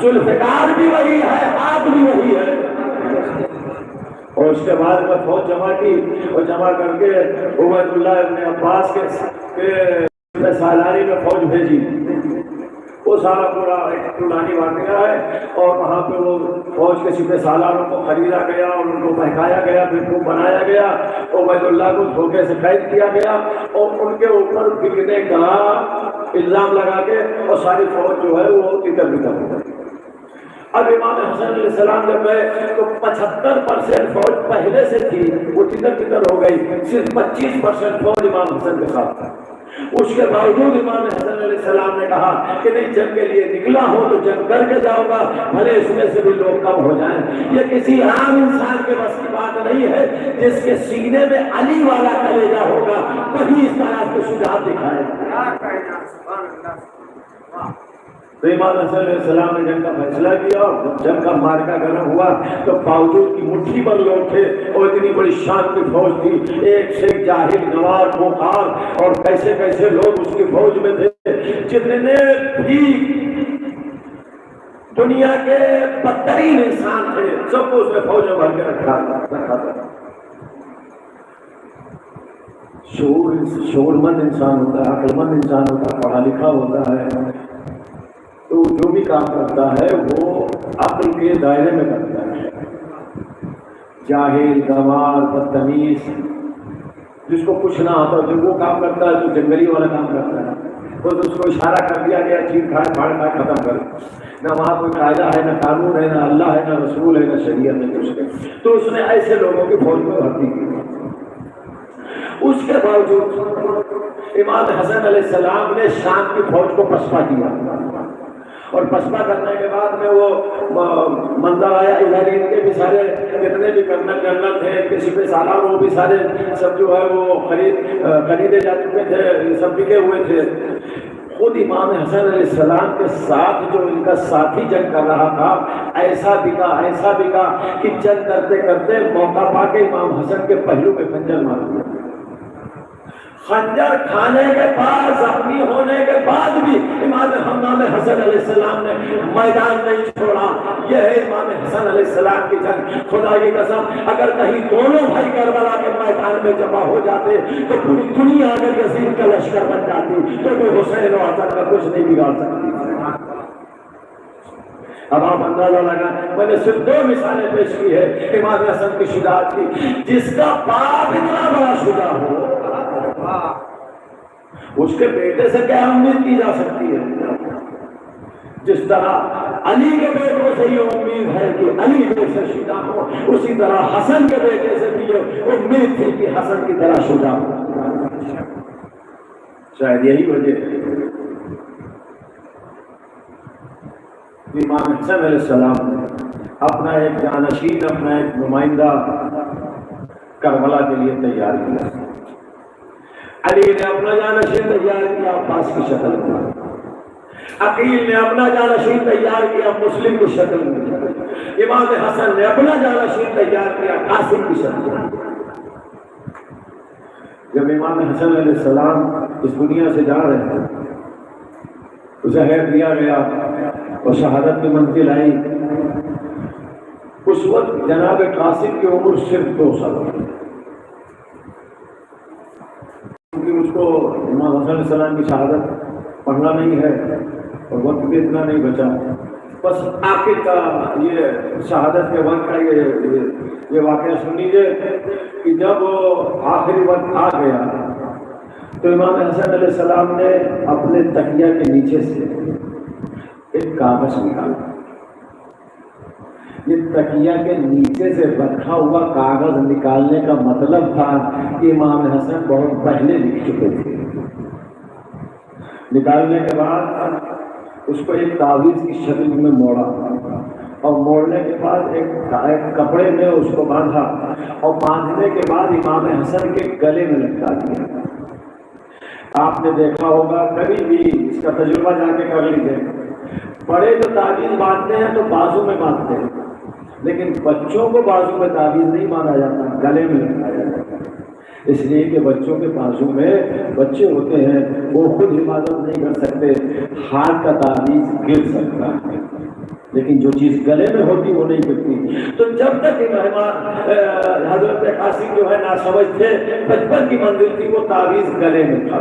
C: ذوالفقار بھی وہی ہے، ہاتھ بھی وہی ہے۔ اور اس کے بعد میں فوج جمع کی اور جمع کر کے عبید اللہ ابن عباس کے سالاری میں فوج بھیجی۔ وہ سارا پورا ایک طولانی واقعہ ہے، اور وہاں پہ وہ فوج کے سپہ سالاروں کو خریدا گیا اور ان کو بہکایا گیا، بیوقوف بنایا گیا، عبید اللہ کو دھوکے سے قید کیا گیا اور ان کے اوپر بکنے کا الزام لگا کے اور ساری فوج جو ہے وہ تتر بتر ہو گئی۔ اب امام حسن علیہ السلام جب گئے تو 75% فوج پہلے سے تھی وہ تتر بتر ہو گئی، صرف 25% فوج امام حسن کے ساتھ تھا۔ اس کے باوجود امام حسن علیہ السلام نے کہا کہ نہیں، جنگ کے لیے نکلا ہوں تو جنگ کر کے جاؤں گا، بھلے اس میں سے بھی لوگ کم ہو جائیں۔ یہ کسی عام انسان کے بس کی بات نہیں ہے، جس کے سینے میں علی والا کلیجہ ہوگا وہی اس طرح کی شجاعت دکھائے۔ تو امام حسن علیہ السلام نے جنگ کا فیصلہ کیا، اور جنگ کا مارکا گرم ہوا تو باوجود کی مٹھی پر لوگ تھے اور اتنی بڑی شان کی فوج تھی، ایک سے ایک جاہل، نوار، خوخار اور کیسے کیسے لوگ اس کی فوج میں تھے۔ جتنے بھی دنیا کے بدترین انسان تھے سب کو اس نے فوج میں بھر کے رکھا تھا۔ شعورمند انسان ہوتا ہے، عقل مند انسان ہوتا ہے، پڑھا لکھا ہوتا ہے، تو جو بھی کام کرتا ہے وہ عقل کے دائرے میں کرتا ہے۔ جاہل، گنوار، بدتمیز، جس کو کچھ نہ آتا جو وہ کام کرتا ہے، جو جنگلی والا کام کرتا ہے، تو اس کو اشارہ کر دیا گیا چیر کھاڑ پھاڑ کا ختم کر۔ نہ وہاں کوئی قاعدہ ہے، نہ قانون ہے، نہ اللہ ہے، نہ رسول ہے، نہ شریعت ہے کچھ نہیں۔ تو اس نے ایسے لوگوں کی فوج میں بھرتی کی۔ اس کے باوجود امام حسن علیہ السلام نے شام کی فوج کو پسپا کیا، اور پسپا کرنے کے بعد میں وہ منظر آیا ادھر ان کے بھی سارے جتنے بھی کرنل جنرل تھے، ان کے سپہ سالار وہ بھی سارے سب جو ہے وہ خریدے جا چکے تھے، سب بکے ہوئے تھے۔ خود امام حسن علیہ السلام کے ساتھ جو ان کا ساتھی جنگ کر رہا تھا ایسا بکا کہ جنگ کرتے کرتے موقع پا کے امام حسن کے پہلو پہ خنجر مار دیا۔ خنجر کھانے کے بعد، زخمی ہونے کے بعد بھی امام حسن علیہ السلام نے میدان نہیں چھوڑا۔ یہ ہے امام حسن علیہ السلام کی جنگ۔ خدا کی قسم اگر کہیں دونوں بھائی کربلا کے میدان میں جمع ہو جاتے تو پوری دنیا اگر یزید کا لشکر بن جاتی تو کوئی حسین و حسن کا کچھ نہیں بگاڑ سکتی۔ اب آپ اندازہ لگائیں، میں نے صرف 2 مثالیں پیش کی ہے امام حسن کی شجاعت کی۔ جس کا باپ اتنا بڑا شجاع ہو، اس کے بیٹے سے کیا امید کی جا سکتی ہے؟ جس طرح علی کے بیٹوں سے یہ امید ہے کہ علی جیسے شجاع ہو، اسی طرح حسن کے بیٹے سے بھی یہ امید تھی کہ حسن کی طرح شجاع ہو۔ شاید یہی وجہ ہے امام حسن علیہ السلام نے اپنا ایک جانشین، اپنا ایک نمائندہ کربلا کے لیے تیار کیا۔ علی نے اپنا جانشین تیار کیا عباس کی شکل میں، عقیل نے اپنا جانشین تیار کیا مسلم کی شکل میں، امام حسن نے اپنا جانشین تیار کیا قاسم کی شکل میں۔ جب امام حسن علیہ السلام اس دنیا سے جا رہے ہیں، اسے زہر دیا گیا اور شہادت کی منزل آئی، اس وقت جناب قاسم کی عمر صرف 2 سال ہوئی، کیونکہ اس کو امام حسن علیہ السلام کی شہادت پڑھنا نہیں ہے اور وقت بھی اتنا نہیں بچا۔ بس آخر کا یہ شہادت کے وقت کا یہ واقعہ سن لیجیے کہ جب آخری وقت آ گیا تو امام حسن علیہ السلام نے اپنے تکیہ کے نیچے سے ایک کاغذ نکالا۔ یہ تکیہ کے نیچے سے رکھا ہوا کاغذ نکالنے کا مطلب تھا کہ امام حسن بہت پہلے لکھ چکے تھے۔ نکالنے کے بعد اس کو ایک تعویذ کی شکل میں موڑا اور موڑنے کے بعد ایک کپڑے میں اس کو باندھا اور باندھنے کے بعد امام حسن کے گلے میں لٹکا دیا۔ آپ نے دیکھا ہوگا، کبھی بھی اس کا تجربہ جا کے کر لیجیے، بڑے جو تعویذ باندھتے ہیں تو بازو میں باندھتے ہیں، لیکن بچوں کو بازو میں تعویذ نہیں باندھا جاتا، گلے میں لٹکایا جاتا ہے، اس لیے کہ بچوں کے بازو میں بچے ہوتے ہیں، وہ خود حفاظت نہیں کر سکتے، ہاتھ کا تعویذ گر سکتا ہے، لیکن جو چیز گلے میں ہوتی وہ نہیں گرتی۔ تو جب تک حضرت قاسم جو ہے ناسمجھ تھے، 55 کی منزل تھی، وہ تعویذ گلے میں تھا۔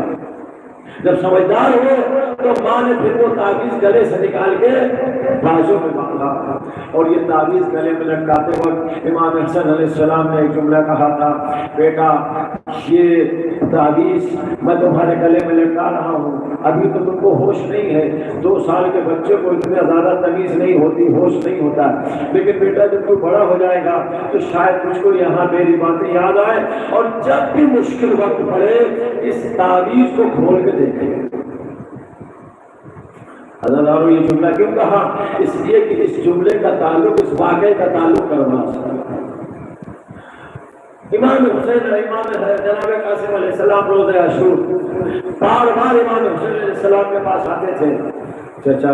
C: جب سمجھدار ہوئے تو ماں نے پھر وہ تعویذ گلے سے نکال کے بازو میں باندھا، اور یہ تعویذ گلے میں لٹکاتے وقت امام حسن علیہ السلام نے ایک جملہ کہا تھا، بیٹا یہ تعویذ میں تمہارے گلے میں لٹکا رہا ہوں، ابھی تو تم کو ہوش نہیں ہے، 2 سال کے بچے کو اتنے زیادہ تمیز نہیں ہوتی، ہوش نہیں ہوتا، لیکن بیٹا جب تو بڑا ہو جائے گا تو شاید مجھ کو یہاں میری باتیں یاد آئے، اور جب بھی مشکل وقت پڑے اس تعویذ کو کھول کے دیکھیں۔ حضرت یہ جملہ کیوں کہا؟ اس لیے کہ اس جملے کا تعلق اس واقعے کا تعلق کرنا ہے۔ امام حسین جناب قاسم علیہ السلام روز عاشور بار بار امام حسین علیہ السلام کے پاس آتے تھے، چچا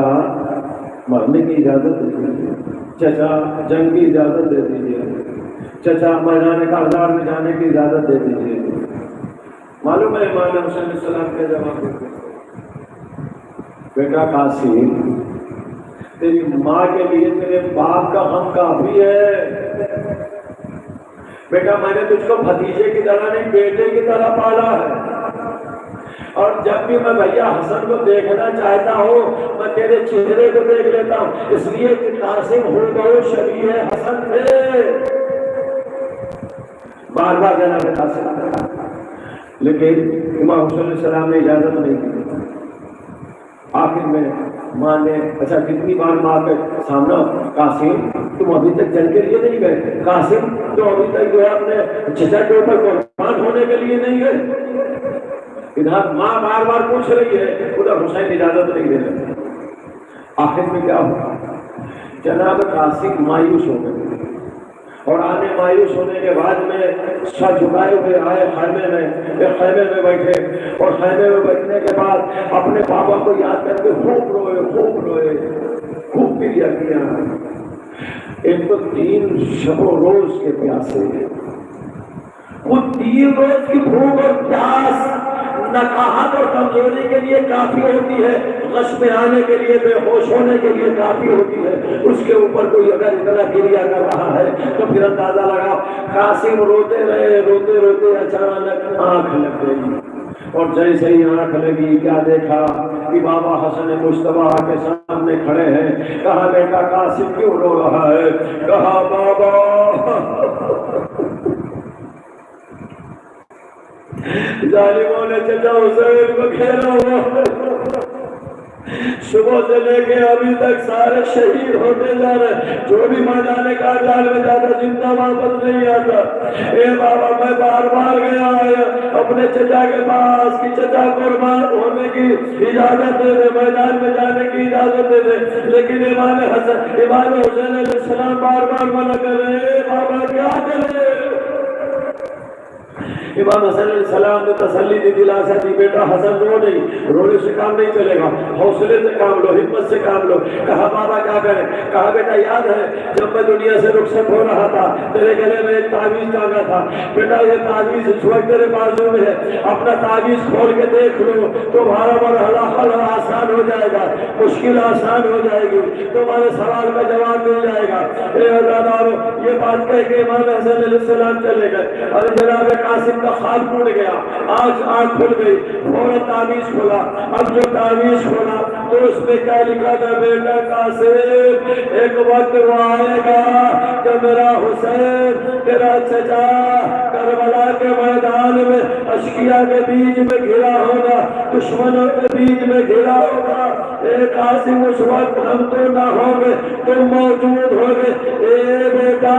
C: مرنے کی اجازت دے دیجیے، چچا جنگ کی اجازت دے دیجیے، چچا میدان کارزار میں جانے کی اجازت دے دیجیے۔ معلوم ہے امام حسین علیہ السلام کے جواب دیتے، بیٹا قاسم تیری ماں کے لیے تیرے باپ کا غم کافی ہے، بیٹا میں نے تجھ کو بھتیجے کی طرح نہیں بیٹے کی طرح پالا ہے، اور جب بھی میں بھیا حسن کو دیکھنا چاہتا ہوں میں تیرے چہرے کو دیکھ لیتا ہوں، اس لیے کہ قاسم ہو بہت شبیہ حسن تھے، بار بار جناب قاسم، لیکن امام حسین علیہ السلام نے اجازت نہیں دی۔ آخر میں ماں نے اچھا کتنی بار ماں کے سامنا، قاسم تم ابھی تک جنگ کے لیے نہیں گئے، قاسم تم ابھی تک جو ہے اپنے چچا کے اوپر قربان ہونے کے لیے نہیں گئے، ادھر ماں بار بار پوچھ رہی ہے، ادھر حسین اجازت نہیں دے رہے۔ آخر میں کیا ہوا؟ جناب قاسم مایوس ہو گئے، اور آنے مایوس ہونے کے بعد میں سر جھکائے ہوئے آئے خیمے میں، ایک خیمے میں بیٹھے، اور خیمے میں بیٹھنے کے بعد اپنے بابا کو یاد کر کے خوب روئے، خوب پیا کیا۔ ایک تو 3 شب و روز کے پیاسے، وہ 3 روز کی بھوک اور پیاس نقاہت اور کمزوری کے لیے کافی ہوتی ہے، غش میں آنے کے لیے، بے ہوش ہونے کے لیے کافی ہوتی ہے، اس کے اوپر کوئی اگر اتنا گریا کر رہا ہے تو پھر اندازہ لگاؤ۔ قاسم روتے رہے، روتے روتے اچانک آنکھ لگ گئی، اور جیسے ہی آنکھ لگی کیا دیکھا؟ کہ بابا حسن مشتبہ کے سامنے کھڑے ہیں. کہا بیٹا قاسم کیوں رو رہا ہے؟ کہا بابا ظالموں نے چچا حسین کو گھیرا ہوا، صبح سے لے کے ابھی تک سارے شہید ہوتے جا رہے، جو بھی میدان کارگل میں جاتا زندہ واپس نہیں آتا. اے بابا میں بار بار گیا اپنے چچا کے پاس کہ چچا قربان ہونے کی اجازت دے دے، میدان میں جانے کی اجازت دے دے، لیکن امام حسین علیہ السلام بار بار منع کر رہے. اے بابا کیا کرے؟ امام حسن علیہ السلام نے تسلی دی، دلاسا دی، بیٹا حسن رو نہیں، رونے سے کام نہیں چلے گا، حوصلے سے کام لو، ہمت سے کام لو. کہا بابا کیا کریں؟ کہا بیٹا یاد ہے جب میں دنیا سے رخصت ہو رہا تھا تیرے گلے میں ایک تعویذ ٹانگا تھا، بیٹا یہ تعویذ اس وقت تیرے بازو میں ہے، اپنا تعویذ کھول کے دیکھ لو، تمہارا مرحلہ حل آسان ہو جائے گا، مشکل آسان ہو جائے گی، تمہارے سوال کا جواب مل جائے گا. اے عزیزانو یہ بات کہہ کے امام حسن علیہ السلام چلے گئے اور جناب قاسم کا خواب ٹوٹ گیا، آنکھ کھل گئی، فوراً تعویذ کھولا. اب جو تعویذ کھولا تو اس میں کیا لکھا تھا؟ بیٹا قاسم ایک وقت وہ آئے گا کہ میرا حسین تیرا چچا کربلا کے میدان میں اشقیاء کے بیچ میں گھرا ہوگا، دشمنوں کے بیچ میں گھرا ہوگا. اے قاسم اس وقت ہم تو نہ ہوں گے، تم موجود ہوگے. اے بیٹا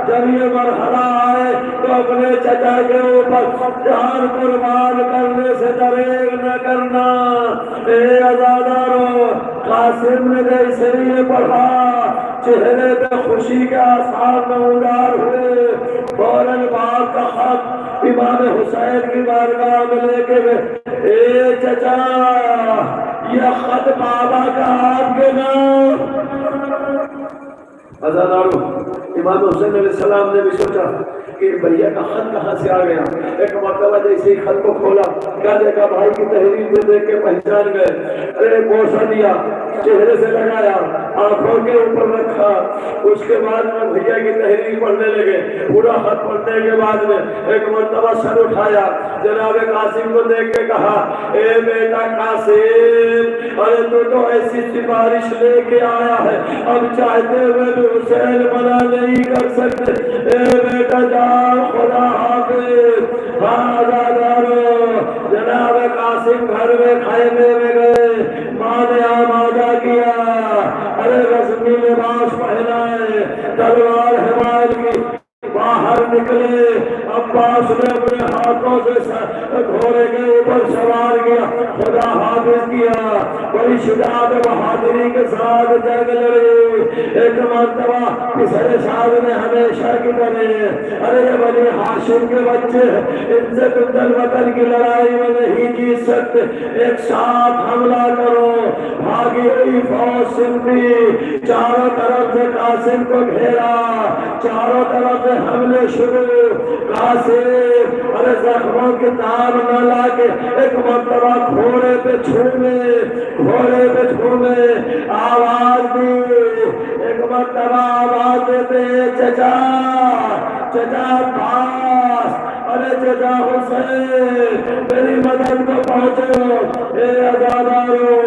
C: جب یہ مرحلہ آئے تو اپنے چچا کے اوپر جان قربان کرنے سے دریغ نہ کرنا. اے عزادارو قاسم نے جیسے یہ پڑھا چہرے پہ خوشی کے آثار نمودار ہوئے، فوراً باپ کا خط امام حسین کی بارگاہ میں لے کے گئے. اے چچا یہ خط بابا کا آپ کے نام. عزادارو امام حسین علیہ السلام نے بھی سوچا کہ بھیا کا خط کہاں سے آ گیا. ایک مرتبہ جیسے ہی خط کو کھولا کیا دیکھا؟ بھائی کی تحریر سے دیکھ کے پہچان گئے. ارے بوسہ دیا، چہرے سے لگایا، آنکھوں کے اوپر رکھا. اس کے بعد میں بھیا کی تحریر پڑھنے لگے. پورا خط پڑھنے کے بعد میں ایک مرتبہ سر اٹھایا، جناب قاسم کو دیکھ کے کہا اے بیٹا قاسم ارے تو ایسی سفارش لے کے آیا ہے، اب چاہتے ہوئے بھی حسین منع نہیں کر سکتے. اے بیٹا جا خدا حافظ. جناب قاسم گھر میں خیمے میں گئے، ماں نے آمادہ کیا، ارے رسمی لباس پہنائے، تلوار حمایت کی، باہر نکلے. عباس نے اپنے ہاتھوں سے گھوڑے کے اوپر سوار کیا، خدا حافظ کیا، بڑی شجاعت بہادری کے ساتھ جنگ لڑی. ایک مرتبہ کسی صاحب نے ہمیشہ کی طرح ارے یہ بنی ہاشم کے بچے ان سے تم وطن کی لڑائی میں نہیں جیت سکتے، ایک ساتھ حملہ کرو. بھاگی ہوئی فوج سمٹی، چاروں طرف سے قاسم کو گھیرا، چاروں طرف سے حملے شروع. قاسم ارے زخموں کی تاب نہ لا کے ایک مرتبہ گھوڑے پہ چھوڑے آواز دی. ایک مرتبہ آواز دیتے چچا پاس، ارے چچا حسین میری مدد کو پہنچو. اے عزادارو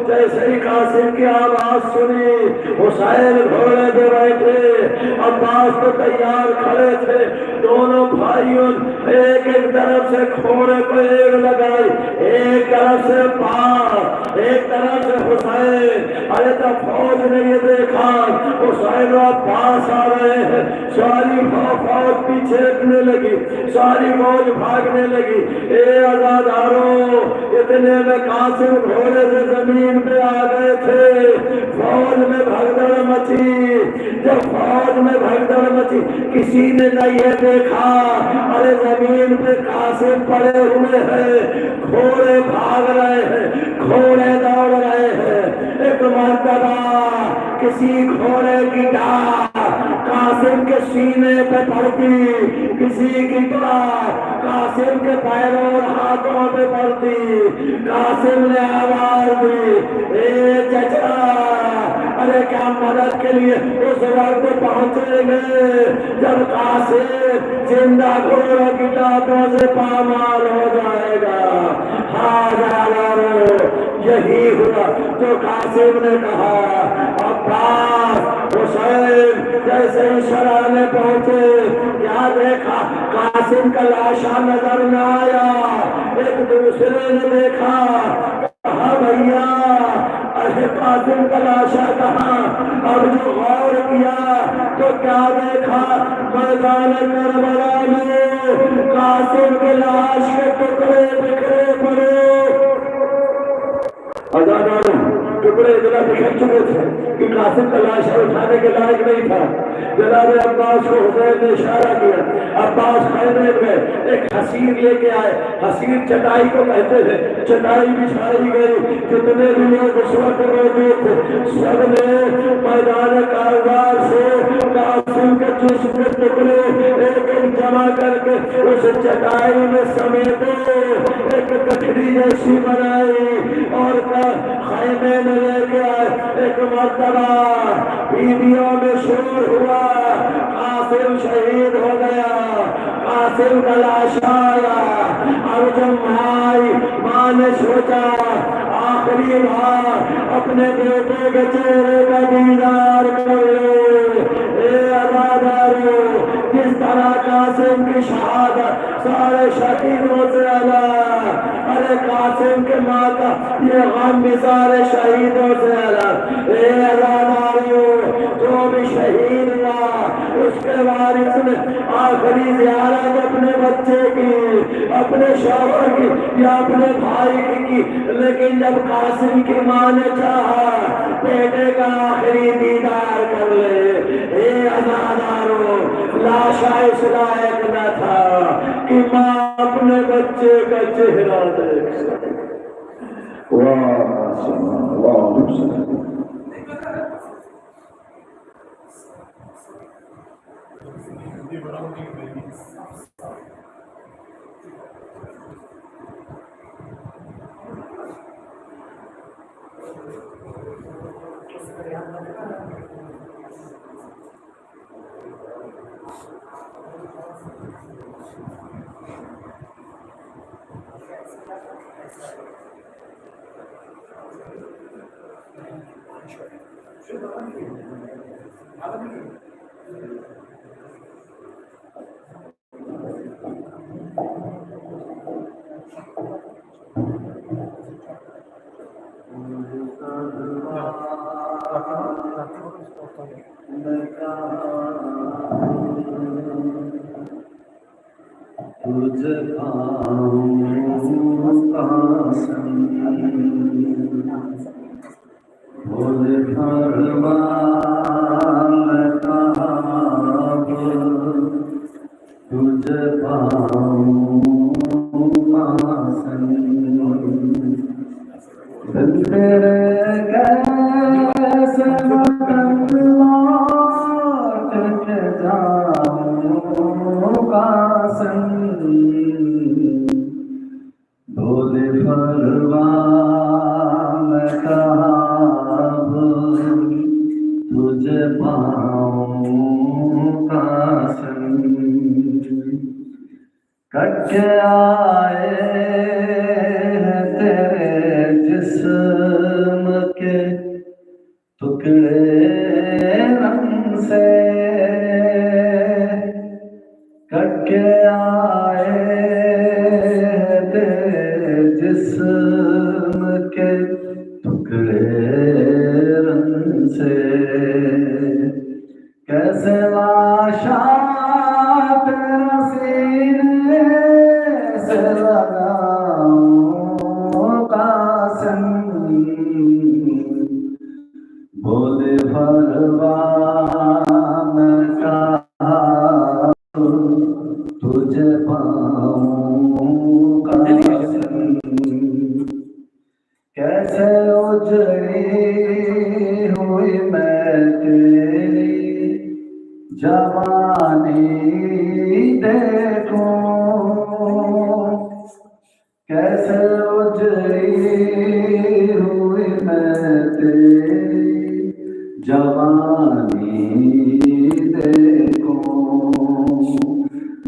C: جیسے ہی قاسم کی آواز سنی حسین گھوڑے پہ بیٹھے، عباس تو تیار کھڑے تھے. دونوں بھائیوں ایک طرف سے گھوڑے کو ایک لگائی، ایک طرف سے پاس، ایک طرف سے حسین. ارے تب فوج نے یہ دیکھا حسین و عباس آ رہے ہیں، ساری فوج پیچھے ہٹنے لگی، ساری فوج بھاگنے لگی. اے عزادارو اتنے میں قاسم گھوڑے سے زمین پہ آ گئے تھے. فوج میں بھگدڑ مچی. جب فوج میں بھگدڑ مچی کسی نے نہ یہ دیکھا ارے زمین پہ قاسم پڑے ہوئے ہیں، گھوڑے بھاگ رہے ہیں، گھوڑے دوڑ رہے ہیں. ایک مرتبہ کسی گھوڑے کی ڈاک قاسم کے سینے پہ پڑتی، کسی کی ڈاک قاسم کے پیروں اور ہاتھوں پہ پڑتی. قاسم نے آواز دی اے چچا ارے کیا مدد کے لیے اس وقت پہنچیں گے جب قاسم زندہ گھوڑوں کی ٹانگوں سے پامال ہو جائے گا. یہی ہوا جو قاسم نے کہا. عباس حسین جیسے ہی شرانے پہنچے کیا دیکھا؟ قاسم کا لاشا نظر نہ آیا. ایک دوسرے نے دیکھا، کہا بھیا ارے قاسم کا لاشا کہاں؟ اور جو غور کیا تو کیا دیکھا؟ میدان کربلا میں قاسم کے لاش کے ٹکڑے بکھرے پڑے. ٹکڑے اتنا بکھر چکے تھے کہ قاسم کا لاش اٹھانے کے لائق نہیں تھا. جناب عباس کو حسین نے اشارہ کیا. عباس خیمے میں ایک حسیر لے کے آئے. حسیر چٹائی کو کہتے تھے. چٹائی بچھائی گئی. جتنے بھی لوگ اس وقت موجود تھے سب نے میدان کاروبار سے قاسم کے جسم کے ٹکڑے ایک ایک جمع کر کے اس چٹائی میں سمیٹے ایک کٹڑی جیسی بنائی اور خیمے میں لے کے آئے. ایک مرتبہ بیویوں میں شور ہوا، قاسم شہید ہو گیا. قاسم کا لاش آیا اور جب ماں نے سوچا آخری بار اپنے بیٹے کے چہرے کا دیدار کر لے. اے عزادارو، جس طرح قاسم کی شہادت سارے شہیدوں سے الگ، ارے قاسم کے ماں کا یہ غم بھی سارے شہیدوں سے الگ. اے عزادارو، جو بھی شہید ہوا اس کے وارث نے آخری زیارت اپنے بچے کی، اپنے شوہر کی یا اپنے بھائی کی، لیکن جب قاسم کی ماں نے چاہا بیٹے کا آخری دیدار کر لے. اے عزادارو، لاشا اس لائق نہ تھا کہ ماں اپنے بچے کا چہرہ دیکھ سکے.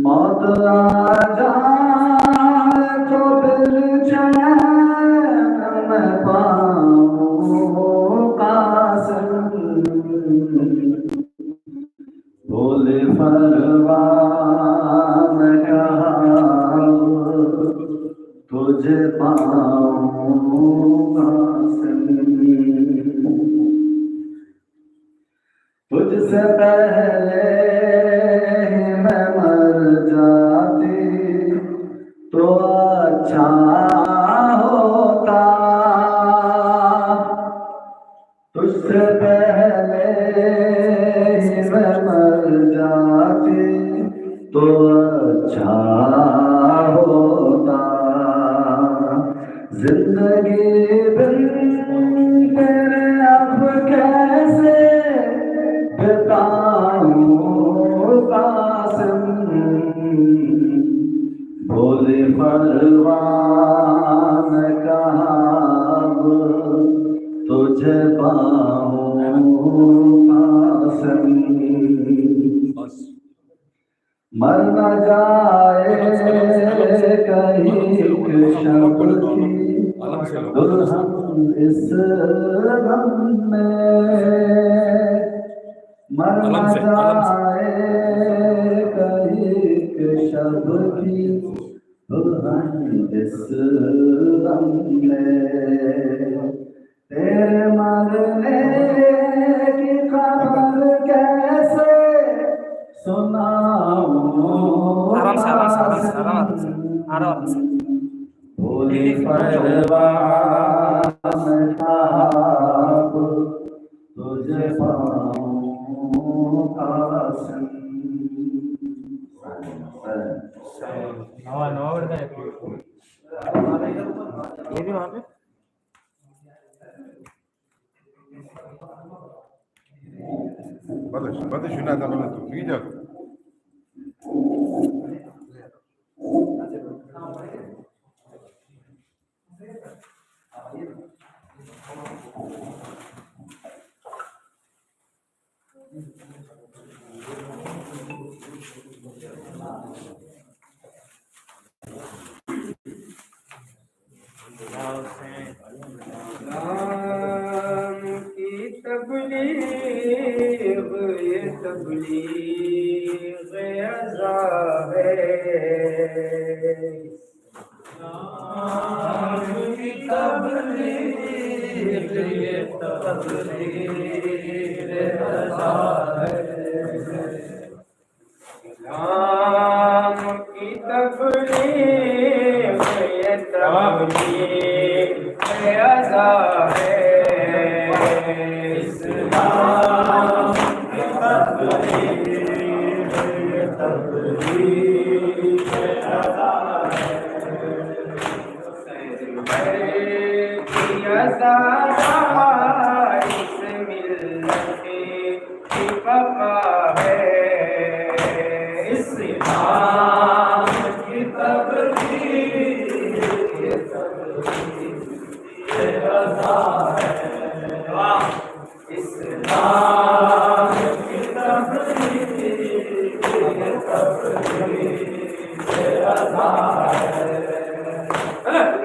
D: موت آ جائے تو دل چین
C: بھولے پروان کہاں تجھے پاؤں حاصل، تجھ سے پہلے میں مر جاتی تو اچھا ہوتا، تجھ سے پہلے میں مر جاتی تو اچھا ہوتا، زندگی بن تیرے اب کیسے بتاؤں قاسم، بھولے پروان کہاں تجھے پاؤں قاسم، مر نہ جائے کہیں شب کی دلہن اس غم میں، مر نہ جائے کہیں شب کی دلہن اس غم میں، تیرے مرنے کی خبر کیسے سناؤں بھولے پروان خواب تجھے پاؤں قاسم.
D: یہ بھی وہاں پہ
E: Bate şuna tamam tu. İyi de.
A: نام کی تبلیغ یہ تبلیغ ازا ہے، نام کی تبلیغ یہ تبلیغ ازا ہے، نام کی تبلیغ یہ تبلیغ ازا ہے، اسلام کی تبلیغ یہ تبلیغ ازا ہے، کی ازا اس ملت کی بقا ہے، اسلام کی تبلیغ یہ تبلیغ ازا ہے، اسلام کی تبلیغ یہ تبلیغ ازا ہے،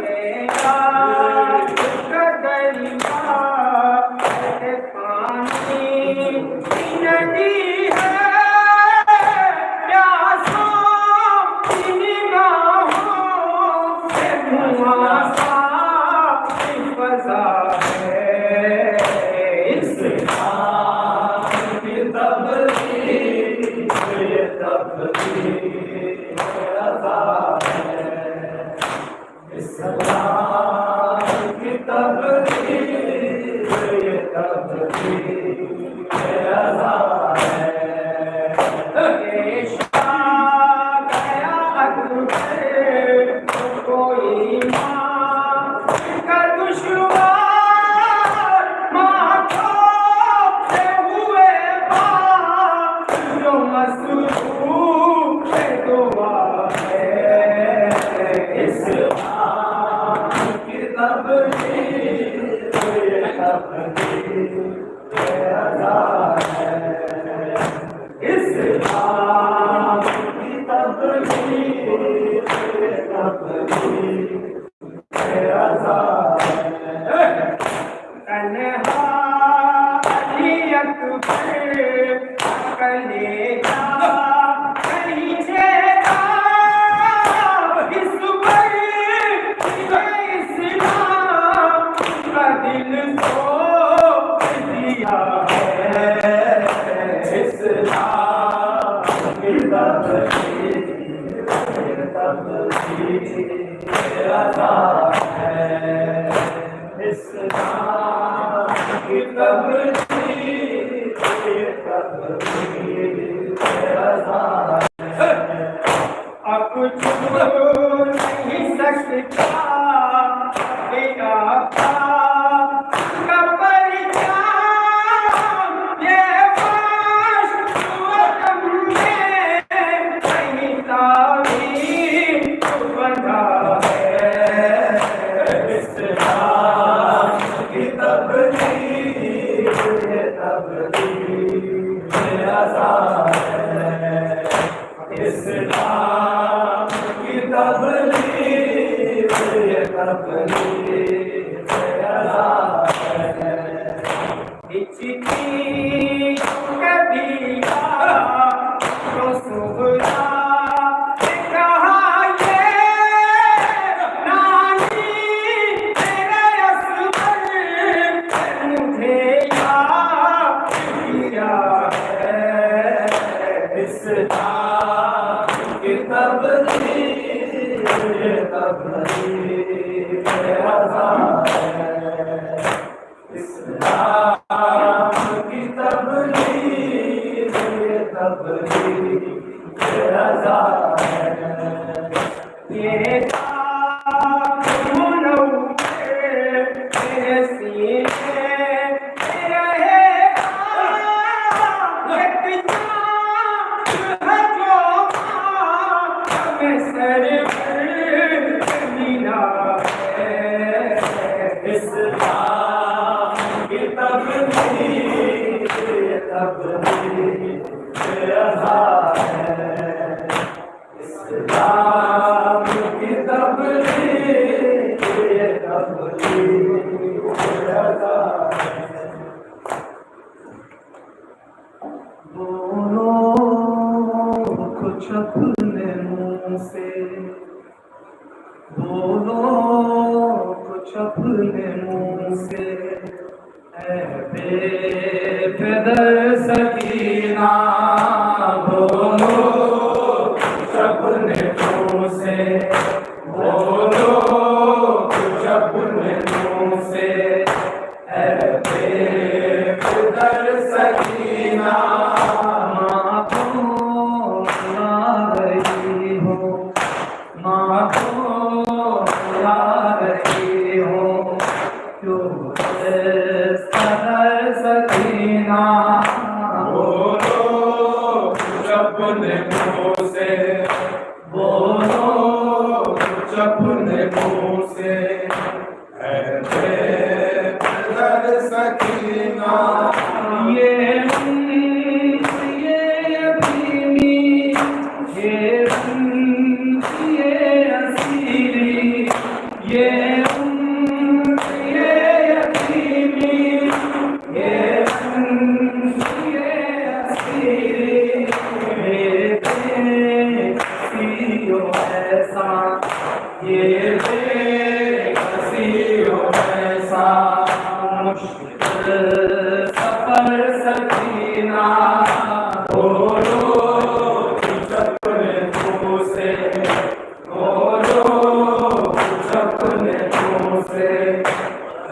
A: یہ آگ کا دریا ہے، پانی کی ندی ہے، تنہا علی اکبر رضا ہے اسلام کی تبلیغ رضا ہے اب چھپ نہیں سکتا یہ آقا کا پرچام یہ باش وطن میں کہیں تاریخ بنا ہے اسلام کی تبلیغ رضا ہے اسلام کی تبلیغ رضا ہے چٹھی کبھی تو صبح کہا یہ نانی تیرے اصغر مجھے یاد کیا ہے اسلام کی تبلیغ رضا ہے اسلام کی تبلیغ رضا ہے یہ داغ منور میرے سینے رہے گا ایک چاند ہے جو ہمیں سر پر ملا ہے اسلام کی تبلیغ رضا ہے اسلام کی تبلیغ رضا ہے بولو کچھ اپنے منہ سے بولو کچھ اپنے منہ سے اے بے پدر سکینہ بولو کچھ اپنے منہ سے بولو کچھ اپنے منہ سے اے بے پدر سکینہ ماں کو لا رہی ہو ماں کو لا رہی ہو کیوں اس قدر سکینہ بولو کچھ اپنے منہ سے بولو کچھ اپنے منہ سے اے بے قدر سکینہ یہ یتیمی یہ اسیری یہ یتیمی یہ اسیری یہ بے ایسا یہ بے ایسا مشکل سفر سکینہ بولو کچھ اپنے منہ سے بولو کچھ اپنے منہ سے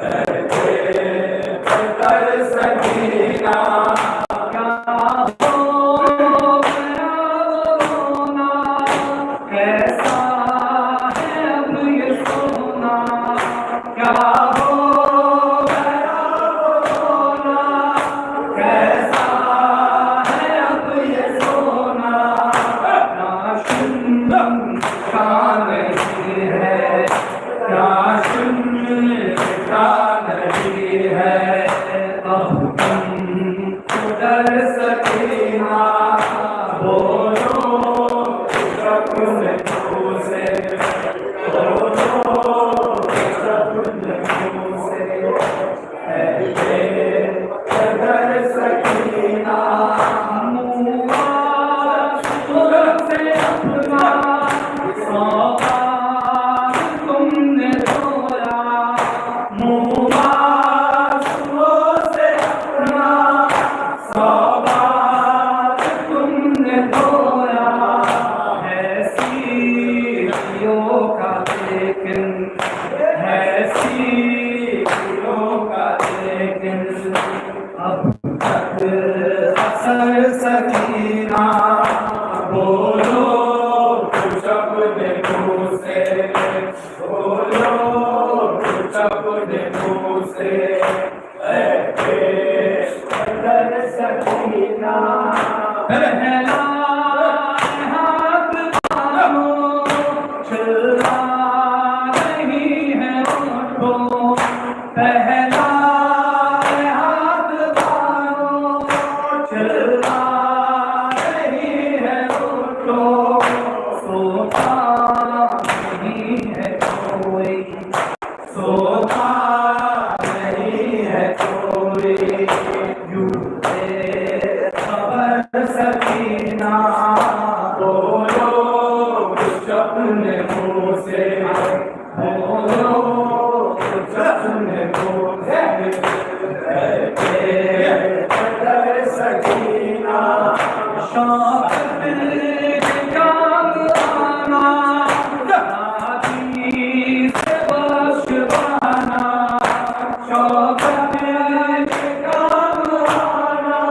A: اے بے قدر سکینہ کیا ہو گیا رونا کیسا ہے اب یہ سونا کیا ہو گیا رونا کیسا ہے اب یہ سونا ناشن کا نہیں ہے ناشن کا نہیں ہے اب تم ڈر سکینہ بولو کچھ اپنے منہ سے بولو کچھ اپنے منہ سے اے بے قدر سکینہ منہ سے اپنا سوال تم نے دھویا منہ سے اپنا سوال تم نے دھویا ایسی کا لیکن
B: بولو کچھ اپنے منہ سے، بولو کچھ اپنے منہ سے، اے
A: در سکینہ
B: پہلا ہاتھ مانو، چلا نہیں ہے اٹھو، پہلا ہاتھ مانو، چلا نہیں ہے اٹھو، سوتا نہیں ہے کوئی، سوتا نہیں ہے کوئی، یوں سکینہ بولو کچھ اپنے منہ سے، بولو کچھ اپنے منہ سے،
A: در سکینہ
B: شوق دل جان آنا، دادی سے بخشوانا، شوق دل جان آنا،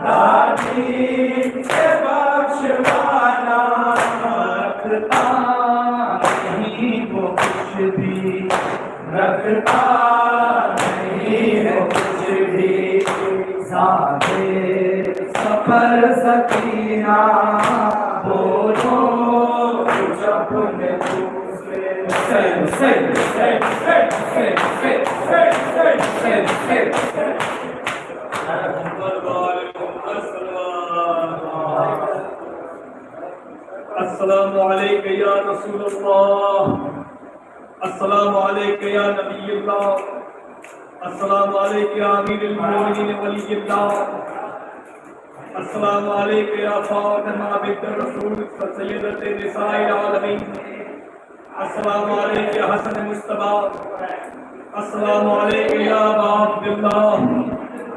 B: دادی سے بخشوانا، رکھتا نہیں وہ کچھ بھی، رکھتا نہیں ہے کچھ بھی، سادے سفر سکینہ بولو کچھ اپنے منہ سے، السلام علیکم یا رسول اللہ، السلام علیکم یا نبی اللہ، السلام علیکم یا امیر المؤمنین ولی اللہ، السلام علیکم یا فاطمہ بنت الرسول سیدۃ نساء العالمین، السلام علیکم یا حسن مصطفیٰ، السلام علیکم یا ابا عبداللہ،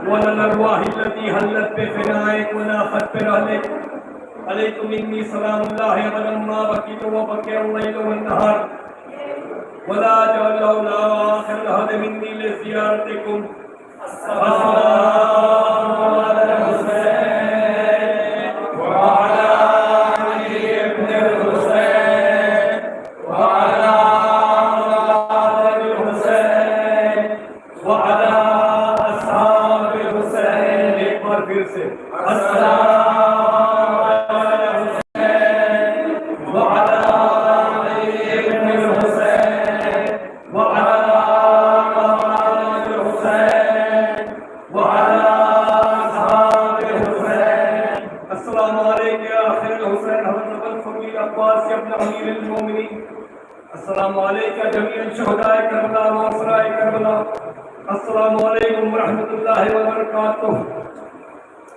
B: وعلی الارواح التي حلت بفنائک ونافت برحلک، علیکم انی سلام اللہ ولما بقیت وبقی اللیل والنہار، ولا جعل لا آخر الحد منی لزیارتکم، السلام علی الحسین وعلی علی ابن الحسین وعلی اولاد الحسین وعلی اصحاب الحسین، ایک بار پھر سے السلام السلام علیکم جمیع شہداء کربلا واسراء کربلا، السلام علیکم ورحمۃ اللہ وبرکاتہ،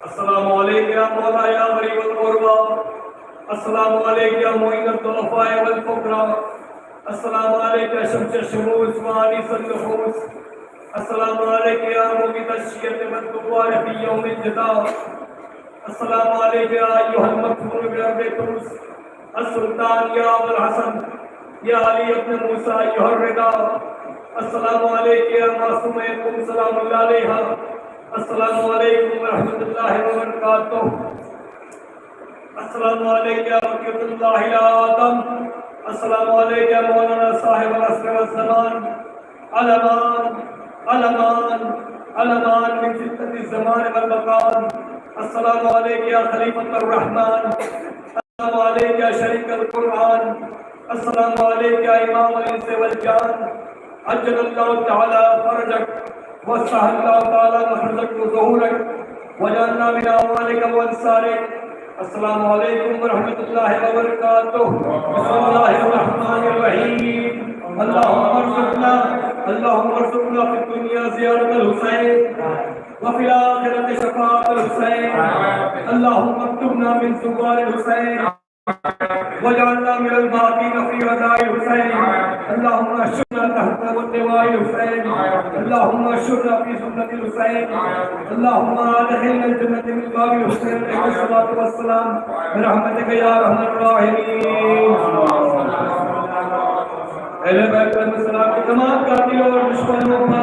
B: السلام علیکم یا مولا یا غریب الغربا، السلام علیکم یا معین الضعفاء والفقراء، السلام علیکم یا شمس الشموس وانیس النفوس، السلام علیکم یا مبید الشیعۃ والدوار فی یوم الجزاء، السلام علیکم یا ایھا المغفور برب طوس السلطان یا ابو الحسن یا علی ابن موسیٰ ایھا الرضا، السلام علیکم یا معصوم قم سلام اللہ علیہ، السلام علیکم ورحمۃ اللہ وبرکاتہ، السلام علیکم یا بقیۃ اللہ العظم، السلام علیکم یا مولانا صاحب العصر والزمان، علمان علمان علمان من فتنة الزمان والمکان، السلام علیکم یا خلیفۃ الرحمن، السلام علیکم یا شریک القرآن، السلام علیکم یا امام الانس والجان، عجل اللہ تعالی فرجک وسع اللہ تعالی مخرجک وظہورک وجعلنا من اعوانک وانصارک، السلام علیکم ورحمۃ اللہ وبرکاتہ، بسم اللہ الرحمن الرحیم، اللہم ارزقنا فی الدنیا زیارت الحسین وفی الآخرۃ شفاعت الحسین، اللہم اکتبنا من زوار الحسین وجعلنا من الباقین فی رضاء الحسین، اللہم اشرنا تحت لواء الحسین، اللہم اشرنا فی سنت الحسین، اللہم ادخلنا الجنة من باب الحسین علیہ الصلاۃ والسلام برحمتک یا ارحم الراحمین۔ اہل بیت علیہ السلام کی تمام قاتلوں اور دشمنوں پر